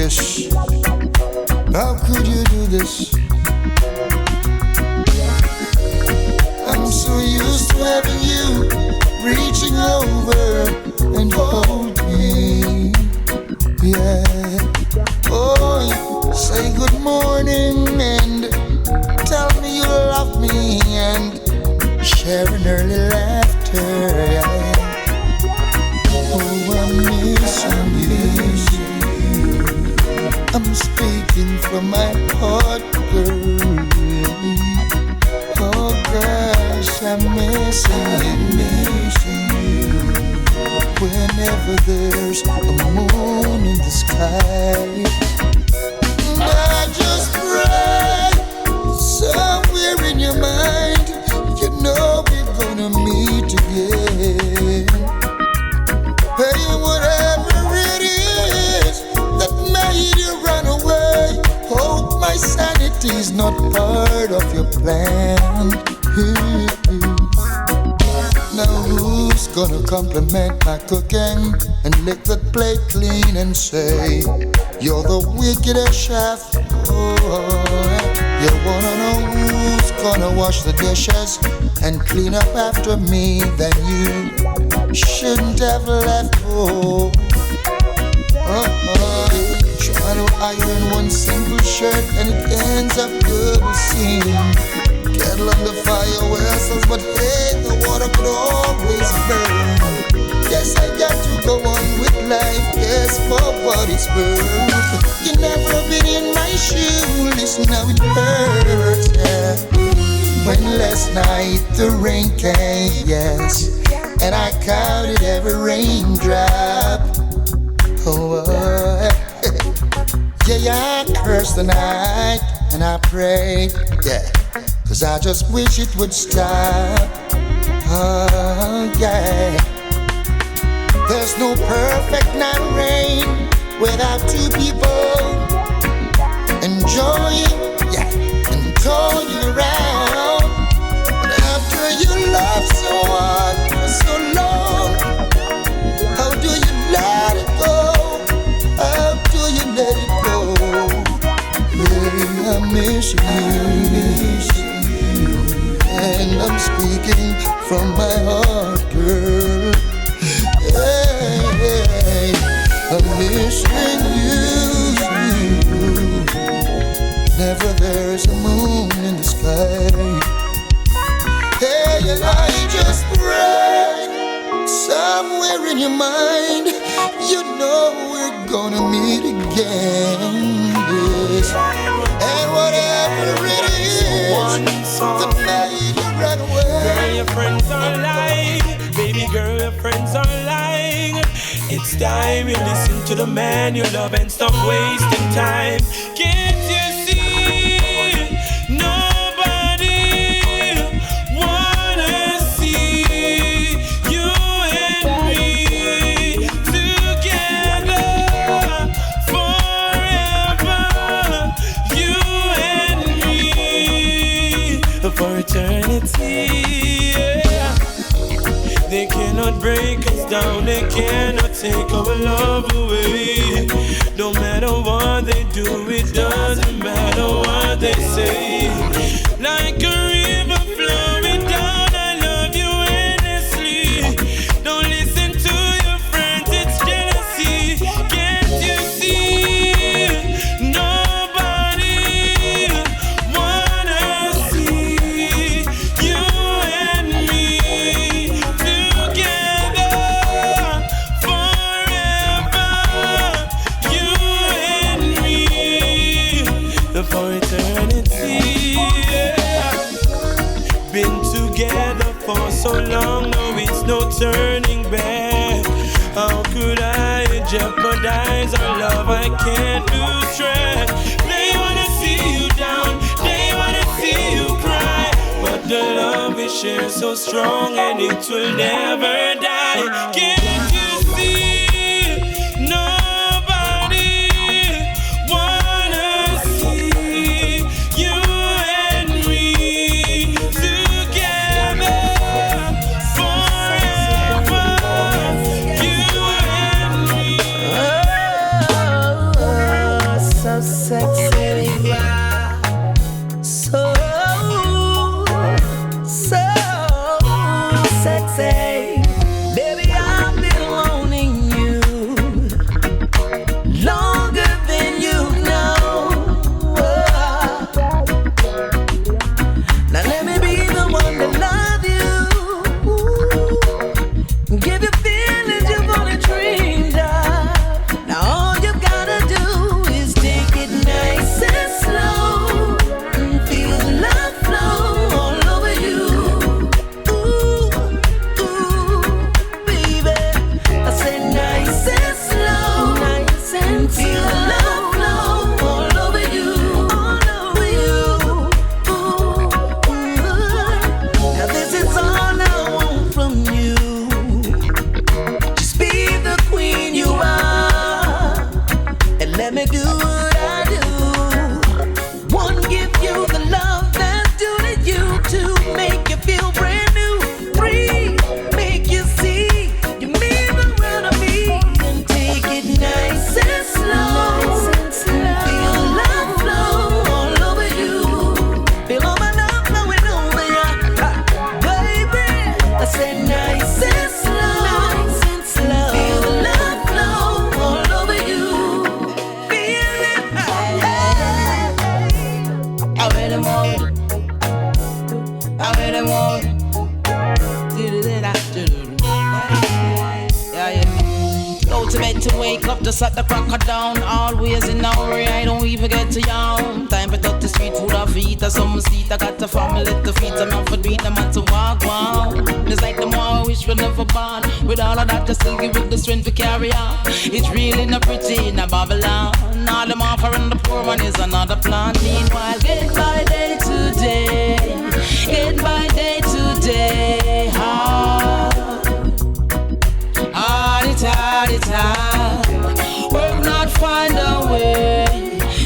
this? How could you do this? I'm so used to having you reaching over and hold me. Yeah. Oh, say good morning and tell me you love me and share an early laughter. Yeah. Oh, I'm missing you. I'm speaking from my heart, girl. Oh gosh, I'm missing you. Whenever there's a moon in the sky, I just pray somewhere in your mind, you know we're gonna meet again. Hey, whatever it is that made you run away, hope my sanity's not part of your plan. Now who's gonna compliment my cooking and lick the plate clean and say you're the wickedest chef? Oh, you wanna know who's gonna wash the dishes and clean up after me? Then you shouldn't have left. Oh, try to iron one simple shirt and it ends up double seam. Kettle on the fire vessels, but hey, the water could always burn. Yes, I got to go on with life, yes, for what it's worth. You never been in my shoes, listen how it hurts, yeah. When last night the rain came, yes, and I counted every raindrop. Oh, yeah, I cursed the night and I prayed, yeah, 'cause I just wish it would stop. Oh, yeah. There's no perfect night rain without two people enjoying, yeah, and toying around. But after you love someone for so long, how do you let it go? How do you let it go? Baby, I miss you, and I'm speaking from my heart, girl. Hey, I'm missing you. Never there's a moon in the sky. Hey, and I just pray somewhere in your mind, you know we're gonna meet again. Yes. And whatever it is that made you run away. Girl, your friends are lying. Baby girl, your friends are lying. It's time you listen to the man you love and stop wasting time. Can't you see? Nobody wanna see you and me together forever. You and me for eternity. They cannot break us down, they cannot take our love away. No matter what they do, it doesn't matter what they say. Like a river flowing down, I love you endlessly. Don't listen to your friends, it's jealousy. Can't you see? Nobody wanna see you and me together forever. You and me for eternity. Yeah. Been together for so long, no, it's no turning back. How could I jeopardize our love? I can't lose track. They wanna see you down, they wanna see you cry, but the love we share so strong and it will never die. Can't you see? Nobody wanna see you and me together forever. You and me. say, baby, I've been wanting you longer than you know. Now let me be the one to love you, give you feelings you've only dreamed of. Now all you gotta do is take it nice and slow and feel the love flow all over you. Ooh, ooh, baby, I said nice and slow, nice and feel the love flow all over you, all over you. Ooh, ooh. Now this is all I want from you. Just be the queen you are, and let me do what I do. One, give you the love that's due to you. Two, make you feel brand new. Three, make you see you mean the world to me. And take it nice and slow, feel the love flow all over you. Feel all my love flowing over ya, baby. I said nice and slow, feel the love flow all over you. Feel it, I read them all, I read them all. Yeah, yeah. Go to bed to wake up, just at the crack of dawn. Always in a hurry, I don't even get to yawn. Time to touch the street food off eat, or some seat. I got the family to feed, I'm out for doing them and to walk on. It's like the more I wish we never born. With all of that, just still give it the strength to carry on. It's really not pretty in a Babylon. All them offering the poor man is another plan. Meanwhile, get by day to day, get by day to day. Hard, it's hard. Work not find a way.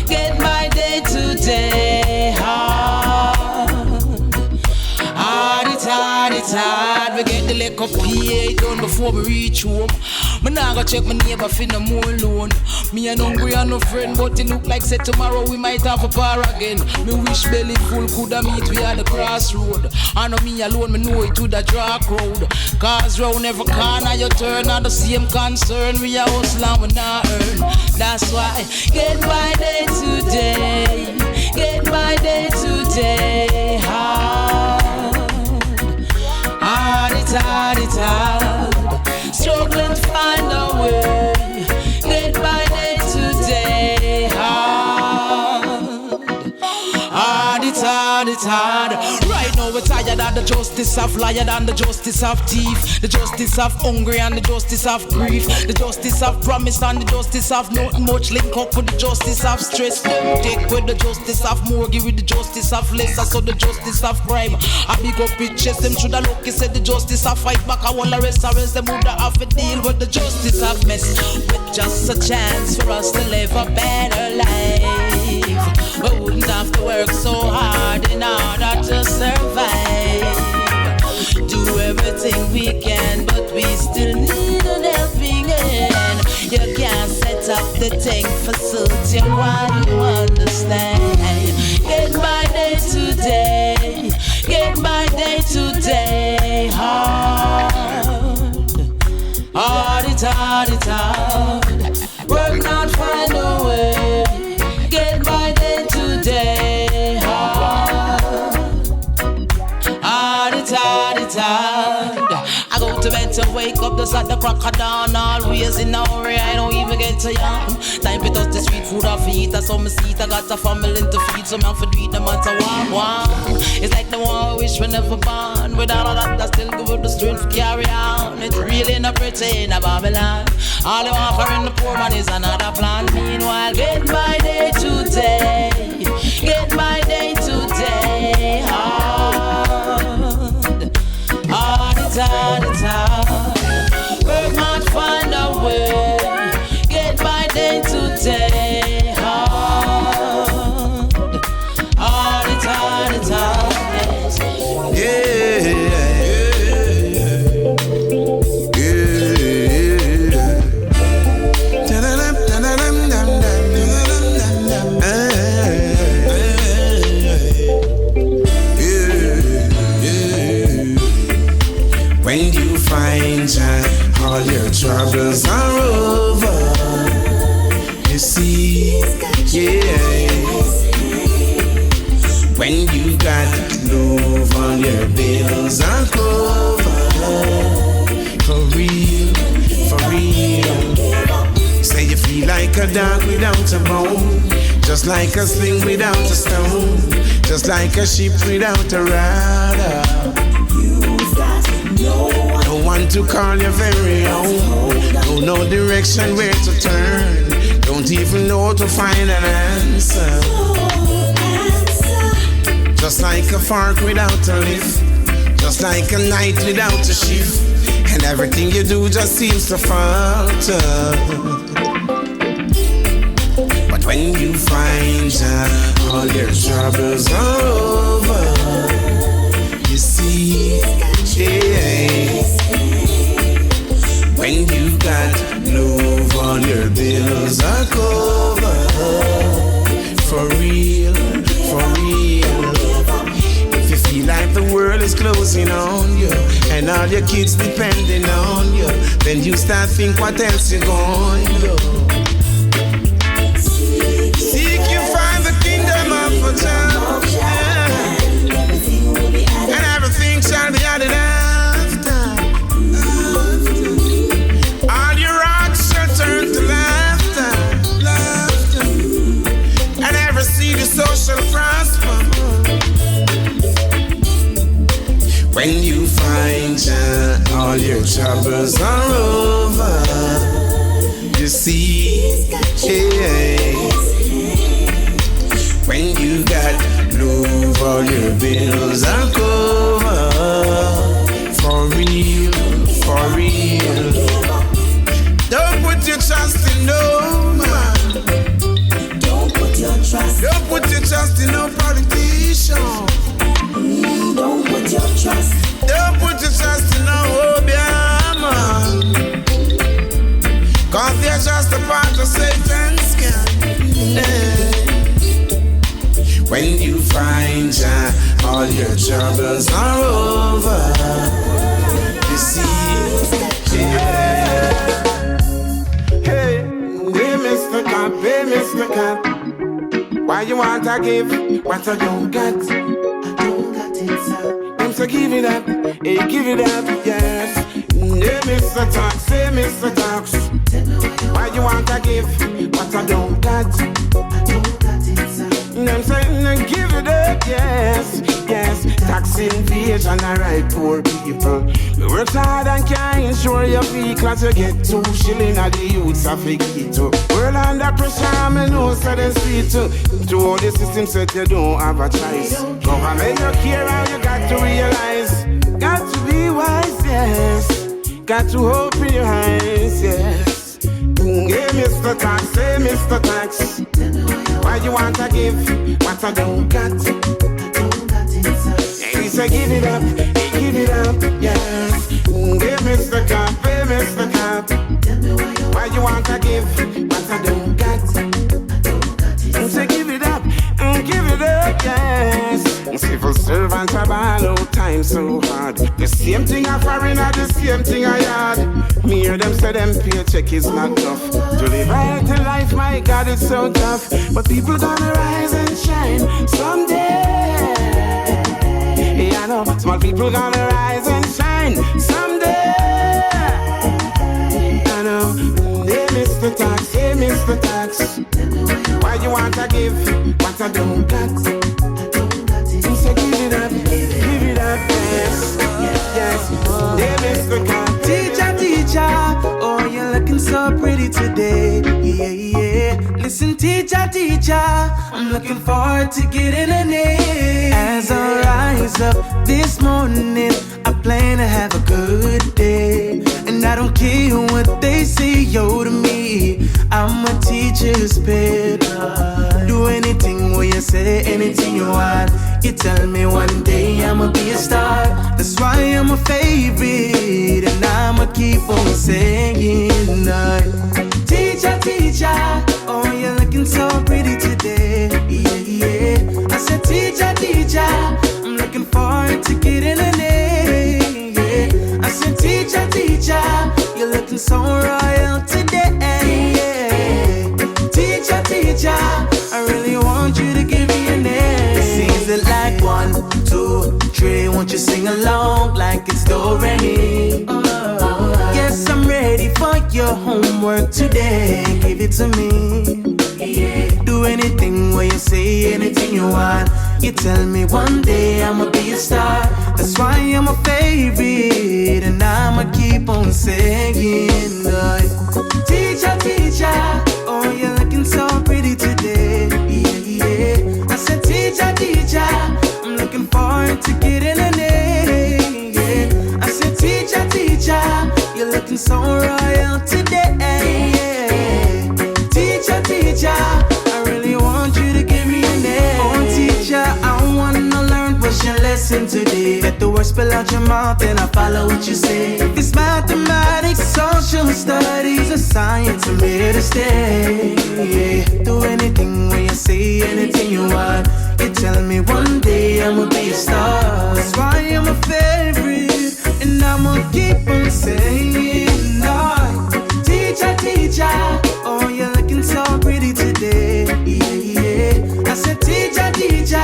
Get by day to day. Hard, it's hard. We get the liquor PA done before we reach home. Me nah go check my neighbor for no more loan. Me and hungry and no friend, but it look like say tomorrow we might have a bar again. Me wish belly full coulda meet we at the crossroad. I know me alone, me know it to the dark road. Cause round every corner you turn, are the same concern. We a hustle and we not earn. That's why get by day to day, get by day to day. Hard, it's hard, it's hard. Struggling to find a way. Get by day to day. Hard, it's hard, it's hard. Right now we're tired of the justice of liar and the justice of thief, the justice of hungry and the justice of grief, the justice of promise and the justice of not much link up with the justice of stress. Them take with the justice of mortgage with the justice of lesser, so the justice of crime. I big up with chest, them shoulda lucky said the justice of fight back. I wanna rest, them woulda have to deal with the justice of mess. With just a chance for us to live a better life, we wouldn't have to work so hard in order to survive. Do everything we can, but we still need an helping hand. You can't set up the thing for suit you want to understand. Get by day to day, get by day to day. Hard, it's hard, it's hard. Work not find a way. Get by day to day. Hard, it's hard, it's hard. I go to bed to wake up just at the crack of dawn. Always in a hurry, I don't even get to yawn. Time to touch the street food off eat, or some seat. I got a family to feed, so man for do it, no matter what. It's like the one I wish we never born. With all of that, I still give it the strength to carry on. It's really not pretty in a Babylon. All you offering the poor man is another plan. Meanwhile, get by day to day, get by day to day. Hard, it's hard, it's hard. Work hard, find a way. Get by day to day. Hard, it's hard, it's hard. Yeah, yeah. When you find Jah, all your troubles are over. You see, yeah. When you got love, all your bills are covered. For real, for real. Say you feel like a dog without a bone, just like a sling without a stone, just like a ship without a rudder. You've got no one to call your very own. Don't know direction where to turn. Don't even know how to find an answer. Just like a fork without a lift, just like a night without a shift, and everything you do just seems to falter. But when you find Jah, all your troubles are over. You see, yeah. When you got love, all your bills are covered. For real, for real. If you feel like the world is closing on you and all your kids depending on you, then you start think what else you going to do. Seek you find the kingdom of Jah, and everything shall be added after. All your rocks shall turn to laughter, laughter, and every seed you sow shall prosper. When you find Jah, all your troubles are over. You see, yeah. When you got love, all your bills are covered. For real, for real. Don't put your trust in no man. Don't put your trust in no politician. Don't put your trust. Don't put your trust in no Obama, 'cause they're just a part of Satan's camp. When you find Jah, all your troubles are over. You see, yeah. Hey, Mr. Cop, hey, Mr. Cop. Why you want to give what I don't got? So give it up, hey, give it up, yes. Hey, Mr. Talks, hey, Mr. Talks. Why you want to give what I don't got? I'm saying, give it up, yes, yes. Tax invasion, alright, poor people. We work hard and can't insure your vehicle, you get 2 shillings at the youths of a ghetto. World under pressure, I know, so they see too. To all the system said you don't have a choice. Government don't care how you got to realize. Got to be wise, yes. Got to open your eyes, yes. Hey, Mr. Tax, hey, Mr. Tax. Why you want to give what I don't got? Hey, so give it up, hey, give it up, yes. Hey, Mr. Cop, hey, Mr. Cop. Why you want to give what I don't got? So give it up, yes. Civil servants have all out time so hard. The same thing I foreigner, the same thing I had. Me hear them say them paycheck is not tough. To live right in life, my God, it's so tough. But people gonna rise and shine someday. Yeah, I know, small people gonna rise and shine someday. I know, hey, Mr. Tax, hey, Mr. Tax. Why you want to give what I don't got? So give it up, yes, yes. Hey, Mr. Cat. Teacher, teacher, oh, you're looking so pretty today. Yeah, yeah. Listen, teacher, teacher, I'm looking forward to getting an A. As I rise up this morning, I plan to have a good day. And I don't care what they say, yo, to me, I'm a teacher's pet. Do anything what you say, anything you want. You tell me one day I'ma be a star. That's why I'm a favorite, and I'ma keep on saying teacher, teacher, oh, you're looking so pretty today. Yeah, yeah. I said teacher, teacher, I'm looking forward to getting an A. Yeah. I said you're looking so royal today. Teacher, teacher, I really want you to give me a name. It seems it like 1, 2, 3. Won't you sing along like it's do-re-mi? Yes, I'm ready for your homework today. Give it to me. Do anything when you say anything you want. You tell me one day I'ma be a star. That's why you're my favorite, and I'ma keep on singing. Teacher, teacher, oh, you're looking so pretty today. Yeah. I said, teacher, teacher, I'm looking forward to getting an A. Yeah. I said, teacher, teacher, you're looking so royal today. Teacher, teacher, I really want you to give me a name. Oh, teacher, I wanna learn what's your lesson today. Let the words spill out your mouth and I follow what you say. If it's mathematics, social studies, or science, I'm here to stay. Yeah. Do anything when you say anything you want. You tell me one day I'ma be a star. That's why you're my favorite, and I'ma keep on saying, no. Teacher, teacher, oh, you're looking so pretty today. Yeah. I said, teacher, teacher,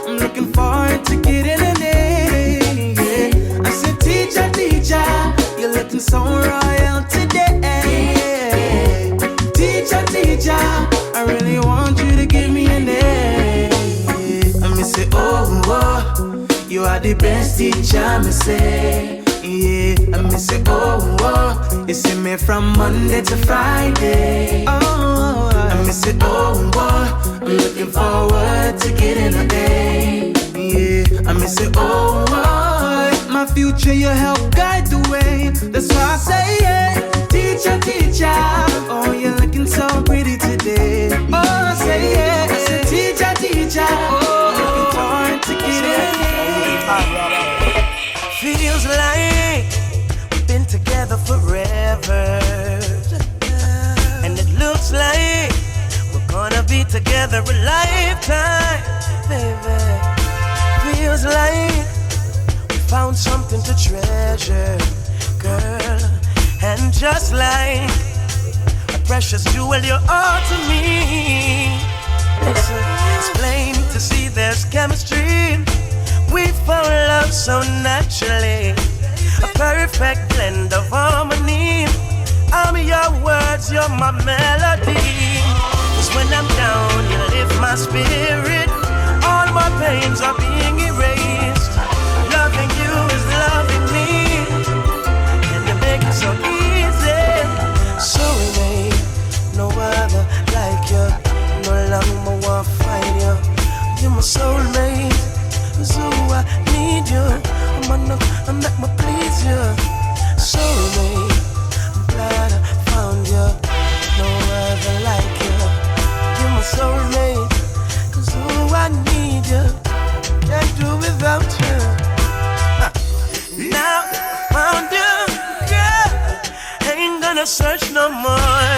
I'm looking forward to getting an A. Yeah. I said, teacher, teacher, you're looking so royal today. Teacher, teacher, I really want you to give me an A. I me say, oh, oh, you are the best teacher, me say. Yeah, I me say, oh, oh, you see me from Monday to Friday. Oh, I me say, oh, oh, I'm looking forward to getting an A. Yeah, I me say, oh, oh, my future, you help guide the way. That's why I say, yeah. Teacher, teacher, oh, you're looking so pretty today. Oh, I say, yeah. I say, teacher, teacher, oh, looking forward to getting an A. Feels like we've been together forever, and it looks like we're gonna be together a lifetime, baby. Feels like we found something to treasure, girl. And just like a precious jewel, you're all to me. Listen, it's plain to see there's chemistry. We found love so naturally, a perfect blend of harmony. I'm your words, you're my melody. 'Cause when I'm down, you lift my spirit. All my pains are being erased. Loving you is loving me, and you make it so easy. So Renee, no other like you. No longer wanna find you. You're my soulmate. So I need you, I'm not my please you. So I'm glad I found you. No other like you. You're my soulmate. 'Cause I need you. Can't do without you. Now I found you, girl. Ain't gonna search no more.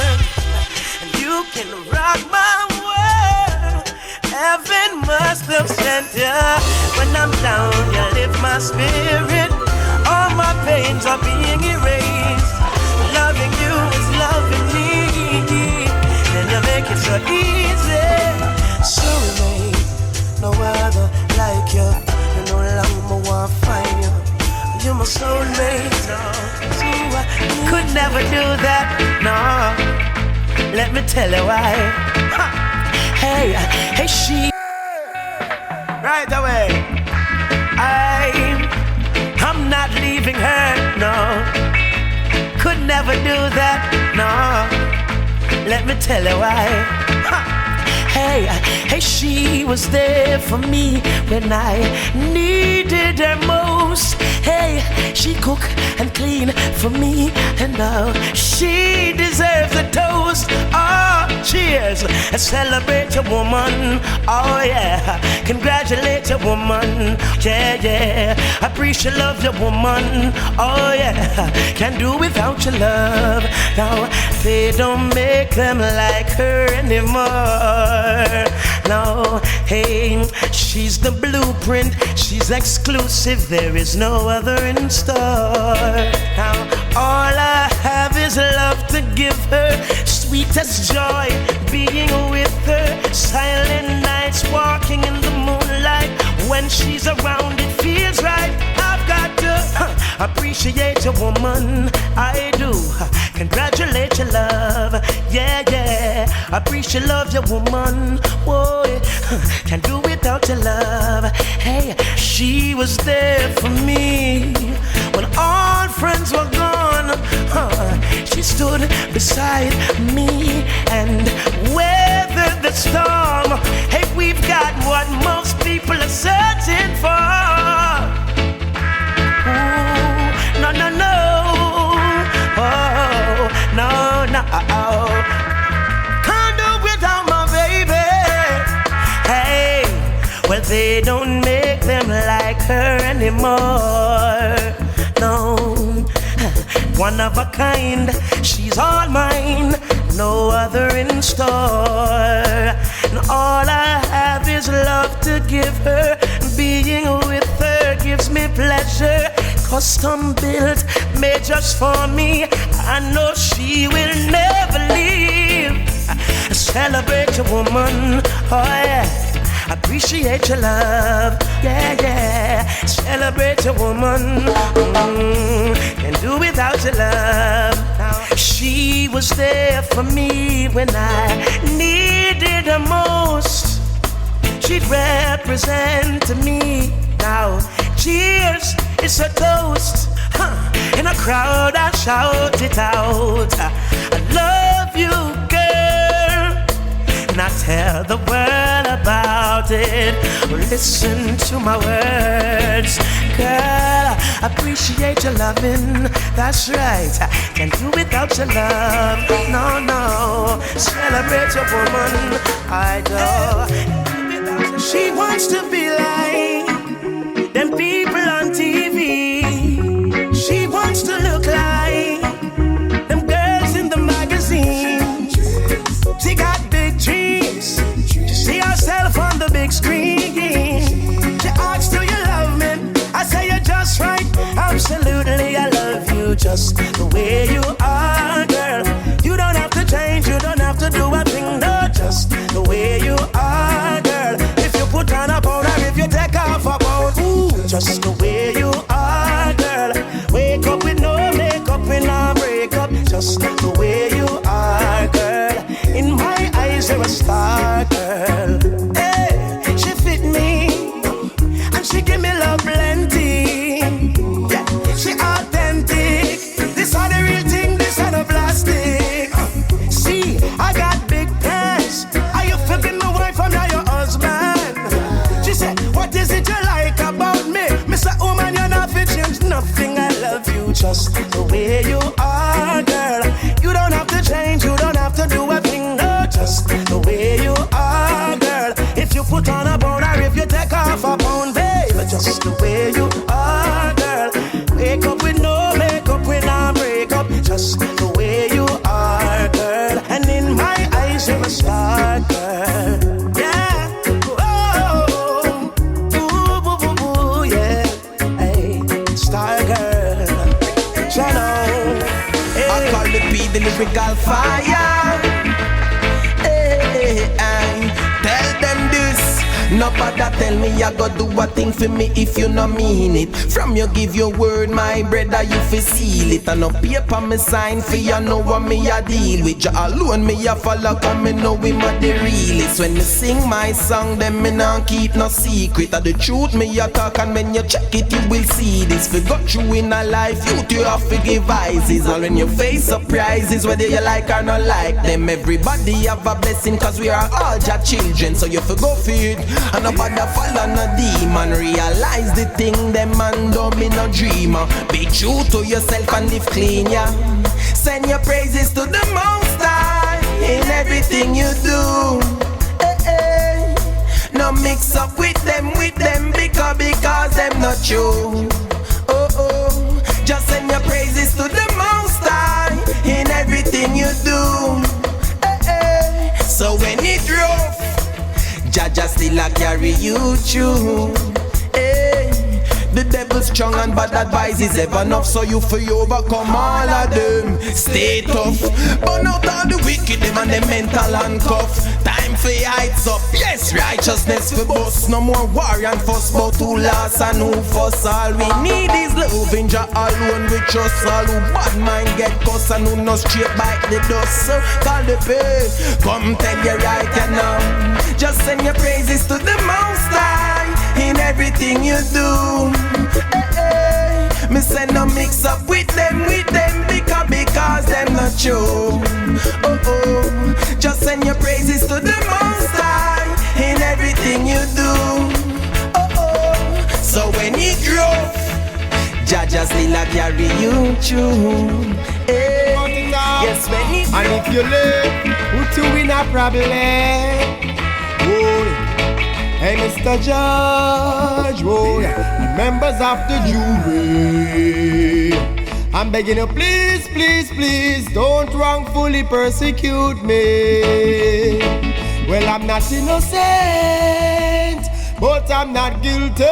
And you can rock my world. Heaven must have sent you. When I'm down, you lift my spirit. All my pains are being erased. Loving you is loving me, and you make it so easy. So mate, no other like you. You no longer wanna find you. You're my soulmate. No, so I could never do that. No, let me tell you why. Hey, hey, she. Right away. I'm not leaving her, no. Could never do that, no. Let me tell you why. Hey, hey, she was there for me when I needed her most. Hey, she cook and clean for me, and now she deserves a toast. Oh, cheers, celebrate your woman. Oh yeah, congratulate your woman. Yeah, yeah, appreciate love your woman. Oh yeah, can't do without your love. Now they don't make them like her anymore. No, hey, she's the blueprint. She's exclusive. There is no other in store. Now all I have his love to give her. Sweetest joy being with her. Silent nights walking in the moonlight. When she's around it feels right. I've got to appreciate your woman, I do. Congratulate your love, yeah, yeah. Appreciate love your woman, boy. Can't do without your love. Hey, she was there for me when all friends were gone. She stood beside me and weathered the storm. Hey, we've got what most people are searching for. Ooh, no, no, no. Oh, no, no. Can't do without my baby. Hey, well, they don't make them like her anymore. No, one of a kind, she's all mine, no other in store. And all I have is love to give her. Being with her gives me pleasure. Custom built, made just for me. I know she will never leave. Celebrate your woman, oh yeah. Appreciate your love, yeah, yeah. Celebrate your woman, can't do without your love. She was there for me when I needed her most. She'd represent to me. Now, cheers, it's a toast. In a crowd, I shout it out. I love you, girl. And I tell the world about it. Listen to my words, girl. Appreciate your loving. That's right. Can't do without your love. No, no. Celebrate your woman. I do. She wants to be like them people on TV. She wants to look like them girls in the magazine. She got big dreams. She see herself on the big screen. She asks, do you love me? I say you're just right. Absolutely, I love you just the way you are, girl. You don't have to change. You don't have to do a thing. No, just the way you are, girl. If you put on a powder, if you take off a pound, ooh, just the way you are, girl. Wake up with no makeup, with no breakup, just the way you are, girl. In my eyes, you're a star, girl. Hey, she fit me, and she give me love plenty. Yeah, she authentic. This are the real thing, this are the plastic. See, I got big plans. Are you flipping my wife or not your husband? She said, what is it you like about me? Mr. Woman, you're not fit change nothing. I love you just the way you are, girl. You don't have to change, you don't have to do a thing. No, just the way you are, girl. If you put on a pound or if you take off a pound, babe, just the way you are, girl. Wake up with no makeup, with no breakup, just the way you are, girl. And in my eyes, you're a star, girl. Yeah. Oh, ooh, ooh, ooh, ooh, yeah. Hey, star girl. Channel. Hey. I call the P the lyrical fire. Hey, and tell them this. Nobody tell me you go do a thing for me if you no mean it. From you give your word, my brother, you fi seal it. And no paper me sign for you know what me a deal with. You alone me a follow, come me know we ma the realest. When me sing my song, then me not keep no secret. Of the truth me a talk, and when you check it, you will see this. For got you in a life, you have to give vices. And when you face surprises, whether you like or not like them, everybody have a blessing, cause we are all Jah children. So you fi go feed. And nobody follow no demon. Realize the thing them man don't be no dreamer. Be true to yourself and live clean, yeah. Send your praises to the Most High in everything you do. Hey, hey. No mix up with them because them not true. Oh oh, just send your praises to the Most High in everything you do. Hey, hey. So when it rough, Jah still a carry you through. Hey, The devil's strong and bad advice is ever enough. So you for you overcome all of them. Stay tough. Burn out all the wicked, them and the mental handcuff. Time for heights up, yes, righteousness for boss. No more war and fuss, but who lost and who fuss. All we need is love in Jah alone. We trust all who bad mind get cuss and who no straight bite the dust. So call the pay, come tell you right now. Just send your praises to the Most High in everything you do. Me say no mix up with them because them not true. Just send your praises to the Most High in everything you do. So when you grow, Jah still a carry you through. Yes, when you grow. And if you live, put you in a problem. Oh, hey, Mr. Judge, oh, and members of the jury, I'm begging you, please, please, please, don't wrongfully persecute me. Well, I'm not innocent, but I'm not guilty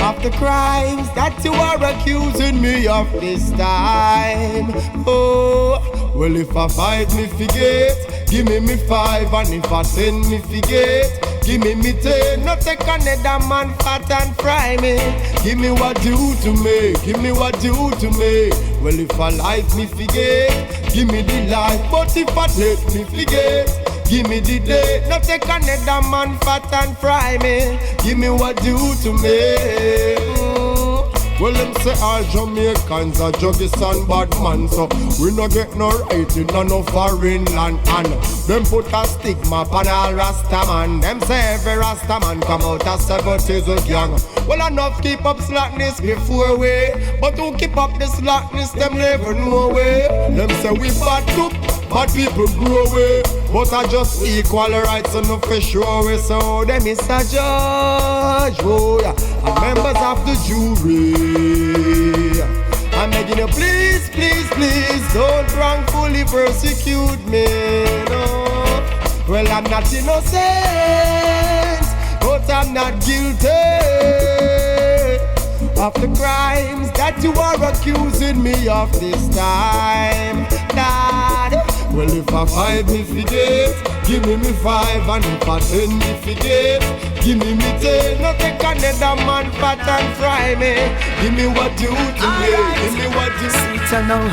of the crimes that you are accusing me of this time. Oh, well, if I 5 me forget, give me 5, and if I 10 me forget, give me 10. No take another man fat and fry me. Give me what due to me, give me what due to me. Well, if I life me forget, give me the life. But if I death me forget, give me the day. No take another man fat and fry me. Give me what due to me. Well, them say all Jamaicans are juggies and bad man, so we no get no right in no foreign land. And them put a stigma upon all Rastaman. Them say every Rastaman come out as 70s old young. Well, enough keep up slackness before we, but who keep up the slackness, them never know way. Them say we bad too, bad people grow away, but I just equal rights and no for sure way. So them is a judge, oh yeah, and members of the jury, I'm begging you, please, please, please, don't wrongfully persecute me, no. Well, I'm not innocent, but I'm not guilty of the crimes that you are accusing me of this time, Lord. Well, if I 5 me forget, give me 5, and if I 10 me forget, give me 10. No take another man fat and fry me. Give me what you to me, give me what you sweet now.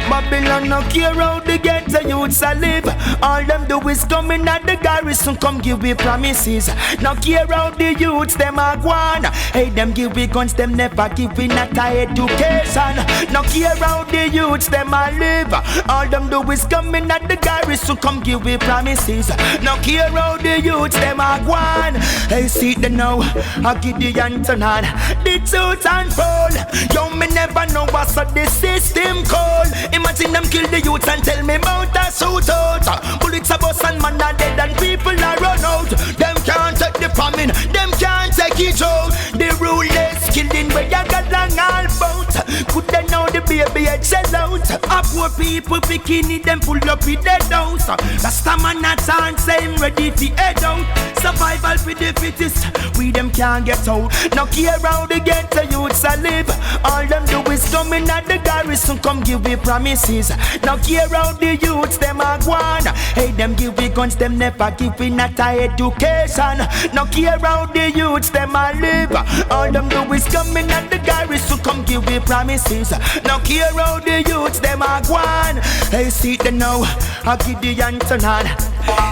Babylon no care how the ghetto youths a live. All them do is come in at the garrison, come give me promises. No care how the youths them a go on. Hey, them give we guns, them never give we not a education. No care how the youths them a live. All them do is come in at the garrison, come give we promises. No care how the youths them a go on. Hey, see them now, I give the Antonan, the truth and fall. Yo, me never know what's up the system call. Imagine them kill the youths and tell me about a suit out. Bullets a bust and man are dead and people are run out. Them can't take the famine, them can't take it out. The rulers killing where you got long all about. Could they know the baby head shell out? A poor people bikini, them pull up with their house. Rasta man a chance, same ready to head out. Survival for the fittest, we them can't get out. No care how they get the youths a live. All them do is come in at the garrison, come give me promises. No care how the youths them a go on. Hey, them give me guns, them never give me not a education. No care how the youths them a live. All them do is come in at the garrison, come give me promises. No care how the youths them a go on. Hey, see them now, I give the Antonan.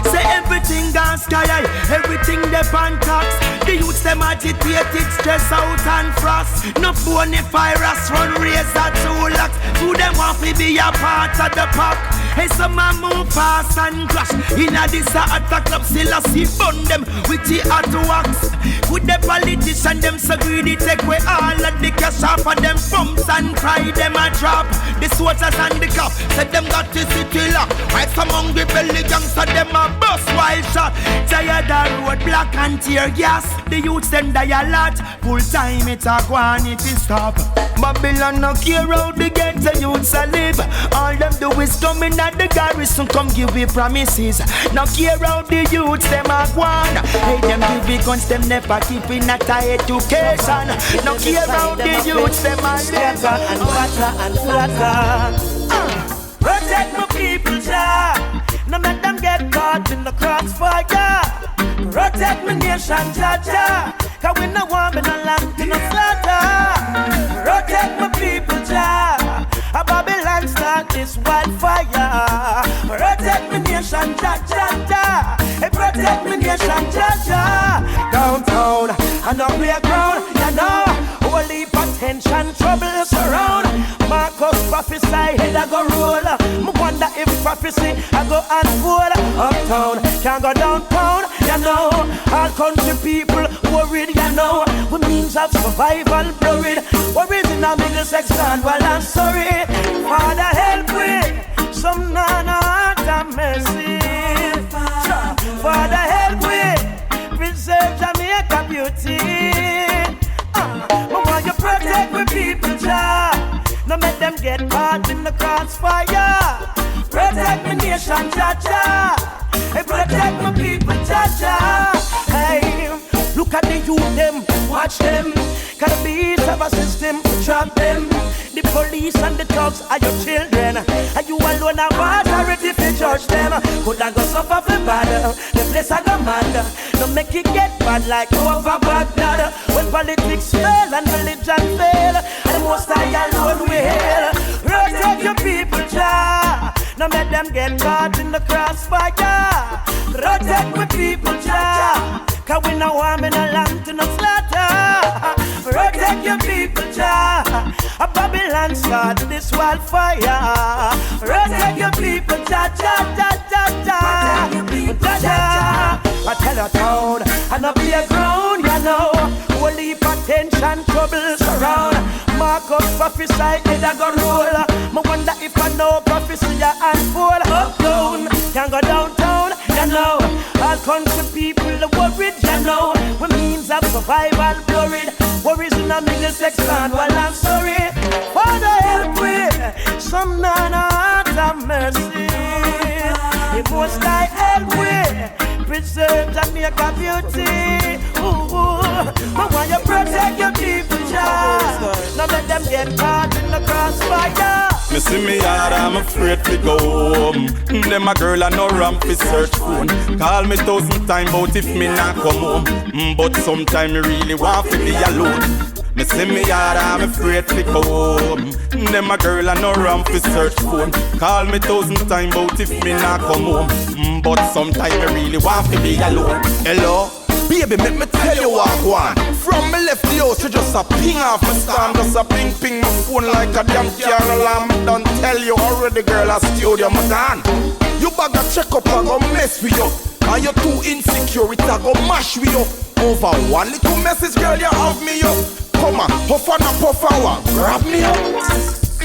Say everything gone sky high, everything they pan tax. The youths them agitated, stress out and frost. No phony virus, run razor 2 lakhs. Who them want to be a part of the pack? Hey, some man move fast and crash. In a this attack club, still a see burn them with the hot wax. With the politician, them so greedy, take away all of the cash off of them phone. Bumps and cry, them a drop. The soldiers and the cop said them got the city lock. Right some hungry belly gangster, them a bust wild shot. Tired of road black and tear gas. The youths them die a lot. Full time it a go on if it stop. Babylon no care how the ghetto youths a live. All them do is come in at the garrison, come give me promises. No care how the youths them a go on. Hey them give me guns, them never keeping at a education. No care how the youths them a live. And fatter and flatter. Protect my people, Jah. No let them get caught in the crossfire. Protect my nation, Jah Jah. Cause we no want me no land to no slaughter. Protect my people, Jah. A Babylon start this wildfire. Protect my nation, Jah Jah Jah. Hey, protect my nation, Jah Jah. Downtown, and up playground, you know. Holy attention, trouble surround. Marcus prophesy, head I go roll. Me wonder if prophecy I go unfold. Uptown, can't go downtown, you know. All country people worried, you know. With means of survival blurred. Worries in a middle section, well I'm sorry. Father help me, some nana heart mercy. Father help me, preserve Jamaica beauty. But you protect my people, Jah. No make them get caught in the crossfire. Protect my nation, Jah Jah. Hey, protect my people, Jah Jah. Hey, look at the youth them, watch them. Cause the beats of a system, trap them. The police and the thugs are your children. And you alone are authority if you judge them. Could I go suffer for bad? The place I go mad. Don't make it get bad like over Baghdad. When politics fail and religion fail, and the most I alone will. Protect your people, Jah. Don't let them get caught in the crossfire. Protect my people, Jah. Cause we no want me no land to no slaughter. Protect your people, Jah. A Babylon start this wildfire. Protect your people, Jah, Jah, Jah, Jah, Jah. Jah, Jah. I tell a town and a playground, you know. Holy attention, trouble surround. Marcus prophesy, head I go roll. Me wonder if I know prophecy I unfold. Uptown, can't go downtown, you know. All country people are worried, you know. With means of survival blurred. Worries in a middle section, well I'm sorry. Father help me, some nana heart of mercy. It most I help me, preserve Jamaica beauty. Ooh, but when you protect your people, Jah, don't let them get caught in the crossfire. Me see me hard, I'm afraid to go home. Them a girl and no ramp fi search phone. Call me 1,000 times but if me not come home. But sometime me really want to be alone. Me see me hard, I'm afraid to go home. Them a girl and no ramp fi search phone. Call me 1,000 times but if me not come home. But sometime me really want to be alone. Hello? Baby, make me tell you what I want. From me left the house, you just a ping off my stand. Just a ping my phone like a damn car alarm. Don't tell you already, girl, I studio my done. You bag a check up and go mess with you. And you're too insecure, it a go mash with you. Over one little message, girl, you have me up. Come on, puff and a puff and one, grab me up.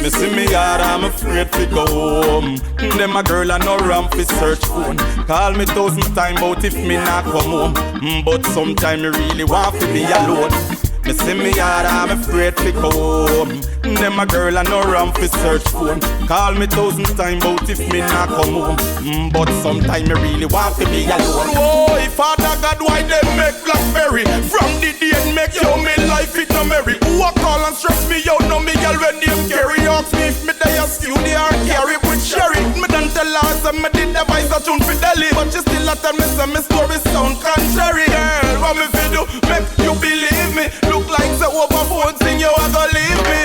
Me see me hard, I'm afraid to go home. Them a girl and no ramp fi search phone. Call me 1,000 times but if me not come home. But sometime me really want to be alone. Me see me hard, I'm afraid to go home. Them a girl and no ramp fi search phone. Call me 1,000 times but if me not come home. But sometime me really want to be alone. Whoa, if Father God, why they make blackberry? From the day make you me life it no merry. Who a call and stress me out, no me girl when them carry. Ask me if me die a studio or carry with Sherry. Me done tell her say me did the voice a tune for Delhi. But she still a tell me say me story sound contrary. Girl, what me fi do? Make you believe me. Look like the over phone thing you a go leave me.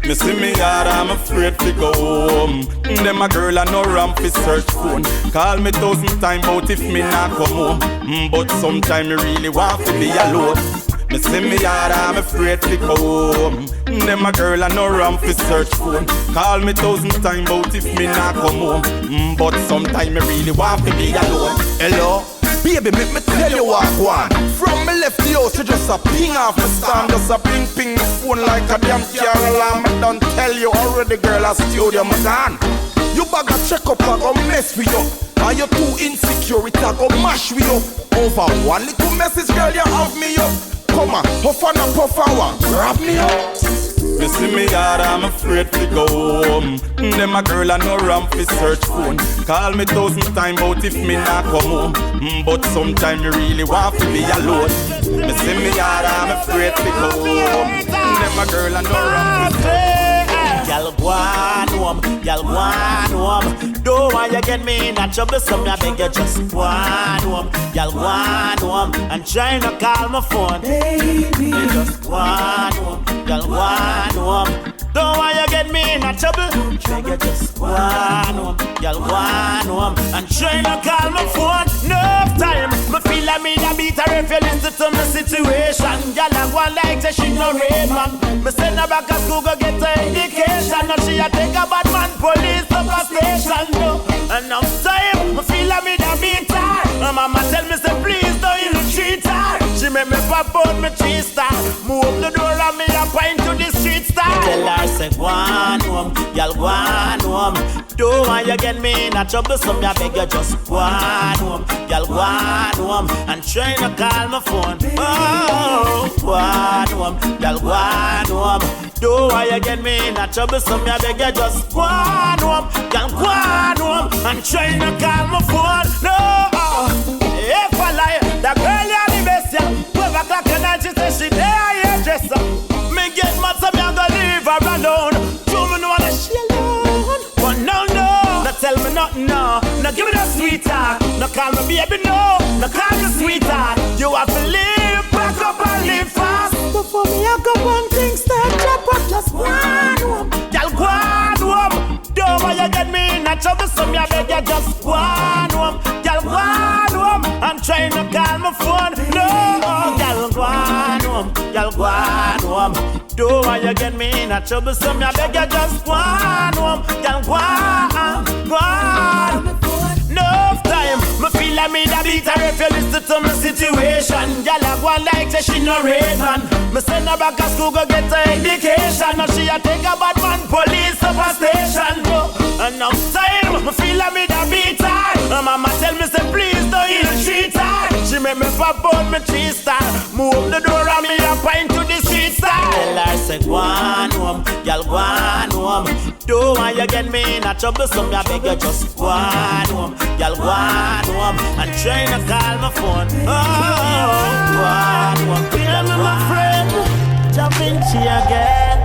Me see me hard, I'm afraid to go home. Them a girl and no ramp fi search phone. Call me 1,000 times but if me not come home. But sometime me really want to be alone. Me see me hard, I'm afraid to go home. Them a girl and no ramp fi search phone. Call me 1,000 times but if me not come home. But sometime me really want to be alone. Hello? Baby, make me tell you what I want. From me left the house, you just a ping off the stand. Just a ping my phone phone like a damn car alarm. I don't tell you already, girl, a studio, my gone. You bag a check up, I go mess with you. And you too insecure, it a go mash with you. Over one little message, girl, you have me up. Come on, puff and a puff and one, grab me up. You see me hard, I'm afraid to go home. Them a girl I no ram fi search phone. Call me 1,000 times out if me not come home. But sometime you really want to be alone. You see me hard, I'm afraid to go home. Them a girl I no ram fi search phone. Y'all go on home, y'all go on home. Don't want you get me in that trouble, so I beg you just go on home. Y'all go on home and try to call my phone. Baby, you just go on home, y'all go on home. Don't want you get me in that trouble, beg you just go on home. Y'all go on home and try to call my phone. No time, me feel like me a beat her if you listen to my situation. Y'all go on like say she no rain man. Me send her back to school go get her education. Now she a take a bad man police up a station. No. Enough time, me feel like me da beat her. My mama tell me say please don't you treat her. She make me pop out me cheese star. Move the door and me a point to the street star. Tell her say go on home, y'all go on home. Don't want you get me in a trouble, so me a beg you just go on home. Y'all go on home and try to call my phone. Oh, go on home, y'all go on home. Don't want you get me in a trouble, so me a beg you just go on home. Y'all go on home and try to call my phone. No, if I lie, the girl you the best, yeah. 12 o'clock at night, she say she there, yeah, dresser. Me get mad, so me a go leave her alone. Two me know wanna she alone. But no, tell me nothing, no. No give me that sweet talk. No call me baby, no. No call me sweetheart. You have to live, back up and live fast. Before me I go one thing, start drop up, just one home. Y'all go on home. Don't want you get me in a trouble, so me I beg you just go on home. Y'all go on home. I'm trying to call my phone, no. Y'all go on home. Y'all go on home. Don't want you get me in a trouble, so me I beg you just go on home. Y'all go on. Enough time, me feel like me da beat her if you listen to my situation. Y'all a go on like say she no rain man. Me send her back to school go get her education. Now she a take a bad man police up a station. Enough time, me feel like me da beat her. My mama tell me say please don't ill treat her. She make me pop out me cheese star. Move the door and me a point to the street star. Tell her say go on home, y'all go on home. Don't want you get me in a trouble, so me a beg you just go on home. Y'all go on home and try to call my phone. Oh, go on home. Hear me my friend, Jah Vinci again.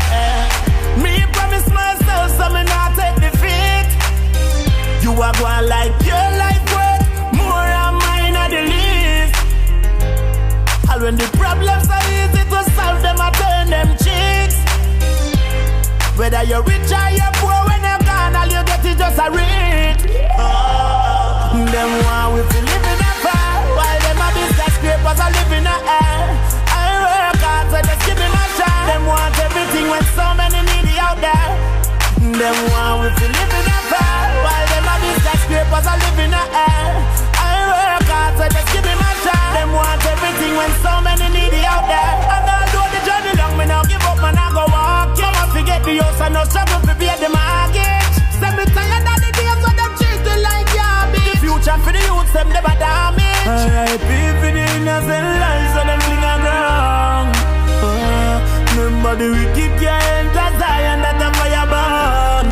Me promise myself, so me not take defeat. You are going like your life work, more and mine are the least. And when the problems are easy to solve, them I turn them cheeks. Whether you're rich or you're poor, when you're gone, all you get is just a read. Them want we to live in a fire, while them are these skyscrapers are living in a air. I work hard, so just give me my shot. Them want everything when so many needy out there. Them want we to live in a fire, while them are these skyscrapers are living in a air. I work hard, so just give me my shot. Them want everything when so many needy out there. And although the journey long, me now give up and I go walk. Get the house and no struggle to pay the mortgage. Say me tired of the days when them treat you like garbage. The future for the youth, them never damage. R.I.P. for the innocent lives and them fling and wrong. Remember the wicked can't enter Zion, that the fire burn.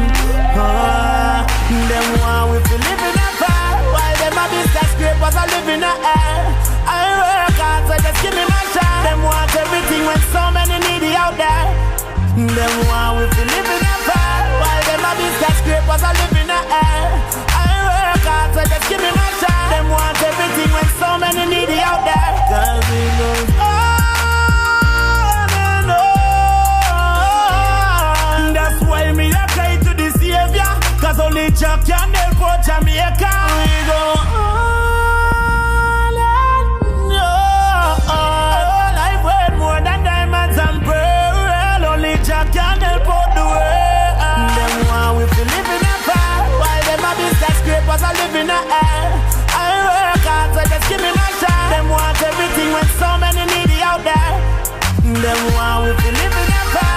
Them want we to live in a fire, while them are these skyscrapers are living in the air. I work hard, so just give me my shot. Them want everything when so many needy out there. Them want we to live in a fire, while them are these skyscrapers are living in the air. I work hard, so just give me my shot. Them want everything when so many needy out there. Cause we know on and on. That's why me a cry to the Savior, cause only Jah can help out Jamaica. We go on and on. Life worth more than diamonds and pearls. Jah can help out the world. Them want we to live in a fire, while them are these skyscrapers are living in the air. I work hard, so just give me my shot. Them want everything when so many needy out there. Them want we to live in a fire.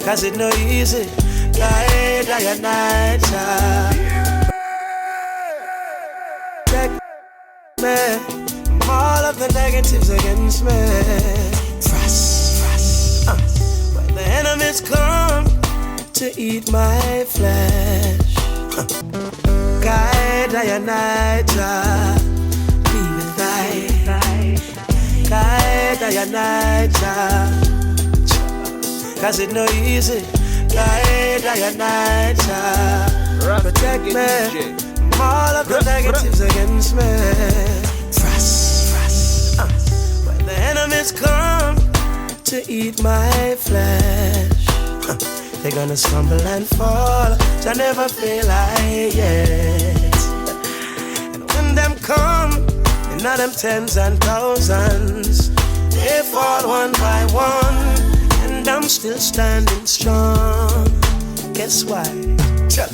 cause it no easy. Guide I and I, Jah. Take me, all of the negatives against me. When the enemies come to eat my flesh, guide I and I, Jah. Be with thy guide I and I, Jah. Cause it no easy. Guide I and I, Jah. Protect me from all of the negatives against me. When the enemies come to eat my flesh, they're gonna stumble and fall. Jah never fail I yet. And when them come, and not them tens and thousands, they fall one by one. And I'm still standing strong. Guess why? Jah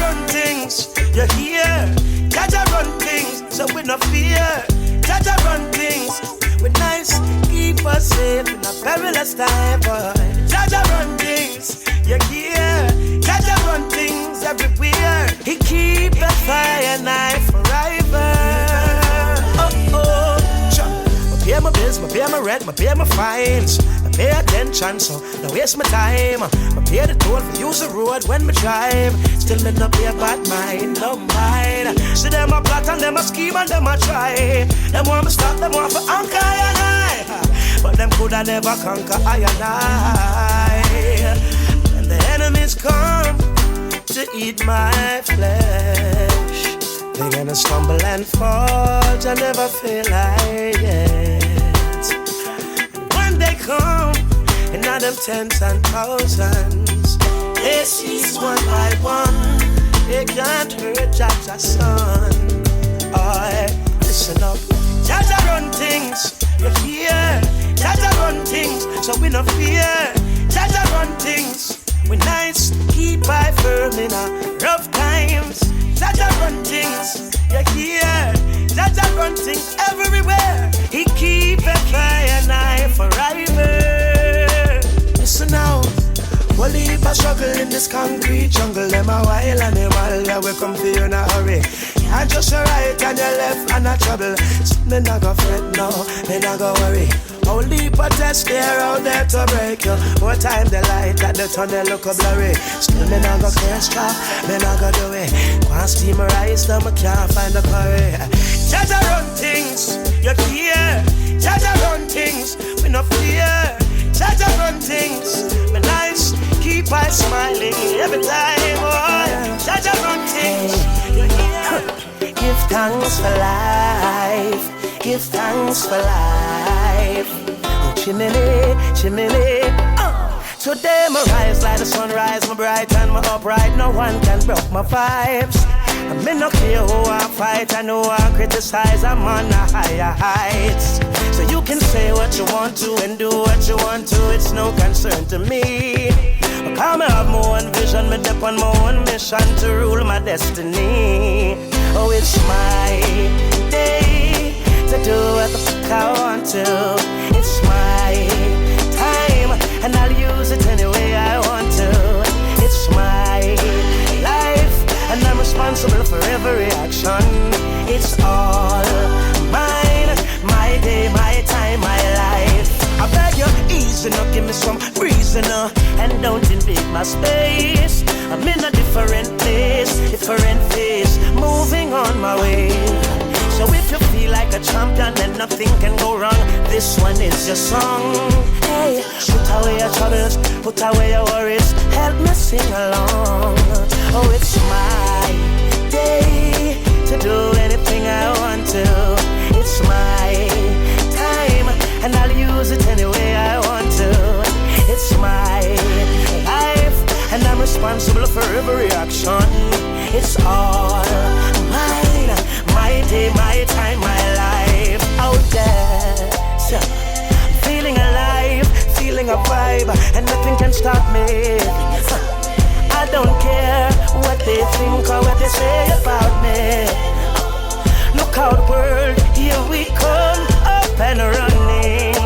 run things, you're here. Jah run things, so we no fear. Jah run things, we nice, keep us safe in a perilous time, boy. Jah run things, you're here. Jah run things everywhere. He keep the fire night forever. Pay my bills, I pay my rent, I pay my fines. I pay attention, so don't waste my time. I pay the toll for use the road when me drive. Still me no pay bad mind, no mind. See them a plot and them a scheme and them a try. Them want me stop, them want for anchor I and I. But them coulda never conquer I and I. When the enemies come to eat my flesh, they're gonna stumble and fall, Jah never fail I yet. When they come, and now them tens and thousands, they seize one by one. They can't hurt Jah's son. Oh, listen up. Jah run things, you hear? Jah run things, so we no fear. Jah run things, we nice, keep I firm in a rough times. Jah run things, you hear? Jah run things everywhere. He keep a fire night forever. Listen now, we'll leave a struggle in this concrete jungle. Them a wild animal, yeah, we come for you in a hurry. And just your right and your left and a trouble. So me not go fret no, me not go worry. Only protest there out there to break you. More time the light at the tunnel look blurry. Still me not go curse trap, me not go do it. Can't steam my eyes, now me can't find the curry. Jah run things, you hear? Jah run things, we no fear. Jah run things, me nice, keep I smiling every time. Oh, Jah run things, you hear? Give thanks for life, give thanks for life. Oh, chimney, chimney. Today my rise like the sunrise, my bright and my upright. No one can broke my vibes. I me no care who I fight, I know I criticize. I'm on a higher heights. So you can say what you want to and do what you want to. It's no concern to me. Because I have my own vision, me dep on my own mission to rule my destiny. Oh, it's my day to do what the fuck I want to. It's my time, and I'll use it any way I want to. It's my life, and I'm responsible for every action. It's all mine, my day, my time, my life. I beg you, easy now, give me some reason now, and don't invade my space. I'm in a different place, different phase, moving on my way. So if you feel like a champion, then nothing can go wrong. This one is your song. Hey, put away your troubles, put away your worries. Help me sing along. Oh, it's my day to do anything I want to. It's my time, and I'll use it any way I want to. It's my life, and I'm responsible for every action. It's all mine, my day, my time, my life. Out there, so, feeling alive, feeling a vibe, and nothing can stop me. I don't care what they think or what they say about me. Look out world, here we come, up and running.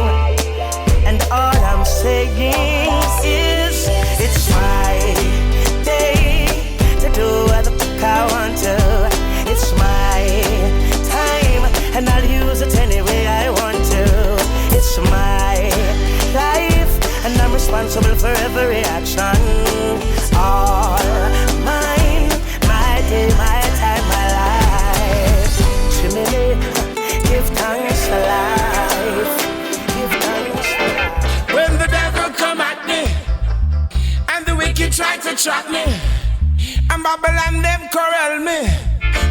And all I'm saying is and I'll use it any way I want to. It's my life, and I'm responsible for every action. All mine, my day, my time, my life. Jemere, give thanks for life. Give thanks for life. When the devil come at me, and the wicked try to trap me, and Babylon them corral me,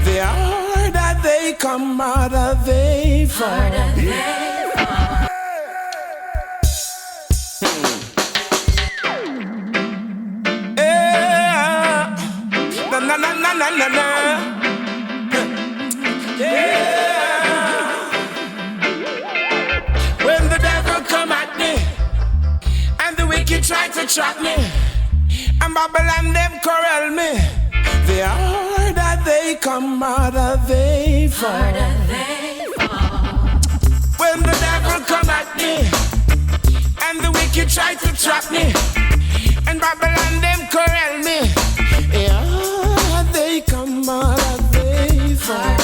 the harder they come, harder they fall. Yeah. Na na na na na na na. Yeah. When the devil come at me, and the wicked try to trap me, and Babylon them corral me, the harder they come, harder they fall. When the devil come at me, and the wicked try to trap me, and Babylon them corral me, the harder they come, harder they fall.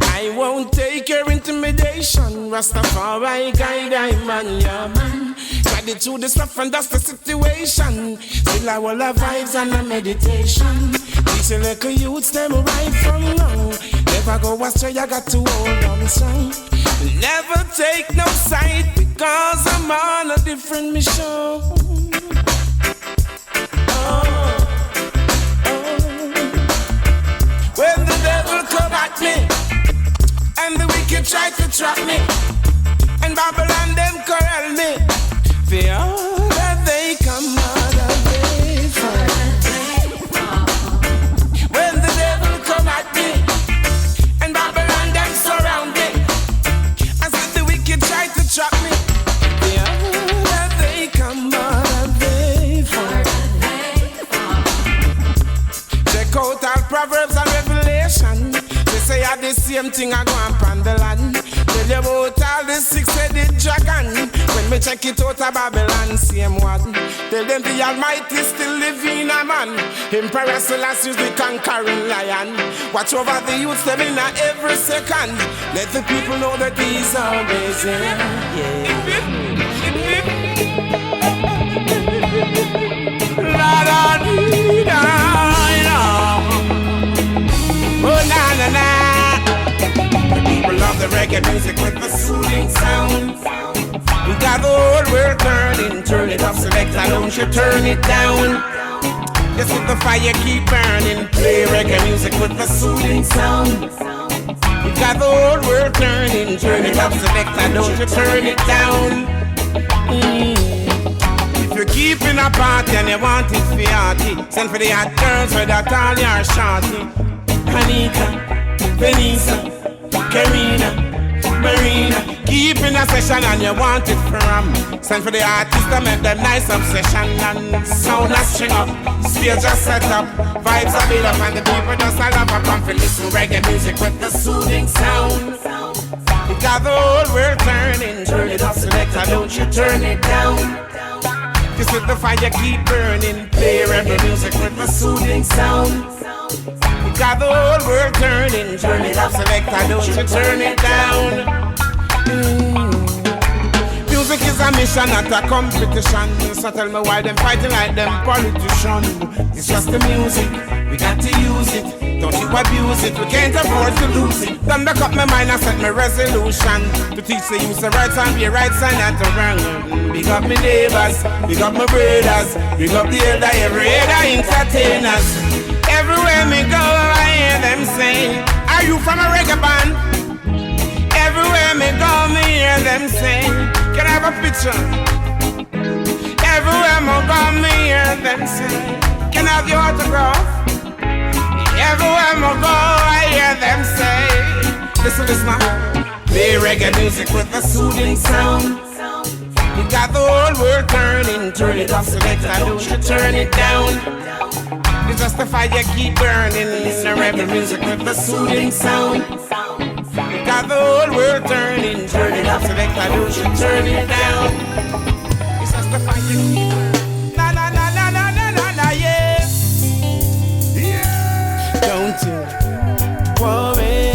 I won't take your intimidation, Rastafari guide I man, yeah man. Tried it through the stuff and that's the situation. Still I will have vibes and a meditation. Teach a little youths them right from wrong. Never go astray, I got to hold on strong. Never take no side because I'm on a different mission. When the devil come at me, and the wicked try to trap me, and Babylon them corral me, the harder they come, harder they fall. When the devil come at me, and Babylon them surround me, and said the wicked try to trap me, the harder they come, harder they fall. Check out all Proverbs and Revelation. They say I the same thing I go on the land. Tell you about all the six-headed dragon. When me check it out of Babylon, same one. Tell them the Almighty still live in a man. Emperor Selassie is the conquering lion. Watch over the youths them in every second. Let the people know that he's always here. La la dee da. Oh na na na. The people love the reggae music with the soothing sound. We got the whole world turning. Turn it up, selector, don't you turn it down. Just let the fire keep burning. Play reggae music with the soothing sound. We got the whole world turning. Turn it up, selector, don't you turn it down. If you're keeping a party and you want it fiati, send for the hot girls with that all your shorty. Anita, Benisa, Karina, Marina. Keeping a session and you want it from. Send for the artist to make the nice obsession. And sound a string up, stage a set up, vibes a build up, and the people just a love up and listen reggae music with the soothing sound. We got the whole world turning. Turn it up, selector, don't you turn it down. Just let the fire keep burning. Play reggae music with the soothing sound. We got the whole world turning. Turn it up, selector, don't you turn it down. Music is a mission, not a competition. So tell me why them fighting like them politicians. It's just the music, we got to use it. Don't you abuse it, we can't afford to lose it. Done back up my mind and set my resolution to teach the youth the right and be right and not the wrong. Big up my neighbors, big up my brothers, big up the elder, every other entertainers. Everywhere me go, I hear them say, are you from a reggae band? Everywhere me go, me hear them say, can I have a picture? Everywhere me go, me hear them say, can I have your autograph? Everywhere me go, I hear them say, listen, listen, play reggae music with a soothing sound. You got the whole world turning. Turn it up, selector, don't you turn it down. It's just the fire keep burning. Listen to rebel music with the soothing sound. You got the whole world turning. Turn it up, selector, don't you turn it down. It's just the fire keep burning. Na na na na na na na na, yeah. Yeah. Don't you worry.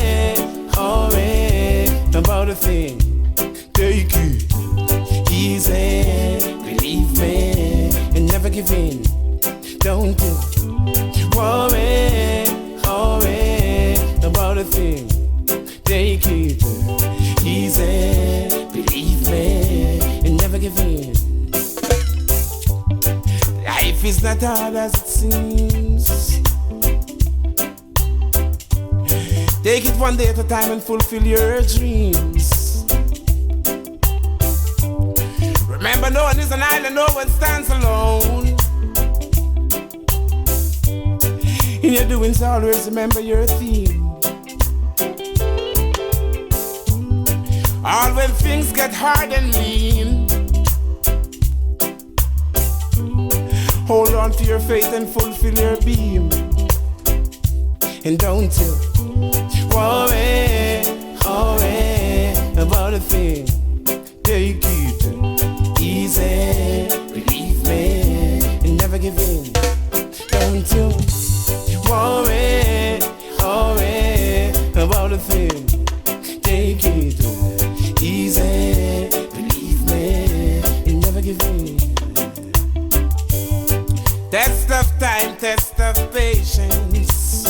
thing. Take it easy, believe me, and never give in. Life is not hard as it seems. Take it one day at a time and fulfill your dreams. Remember, no one is an island, no one stands alone. In your doings, always remember your theme. All when things get hard and lean, hold on to your faith and fulfill your beam. And don't you worry about a thing. Take it easy, believe me, and never give in. Don't you worry about a thing. Take it easy, believe me, and never give in. Test of time, test of patience.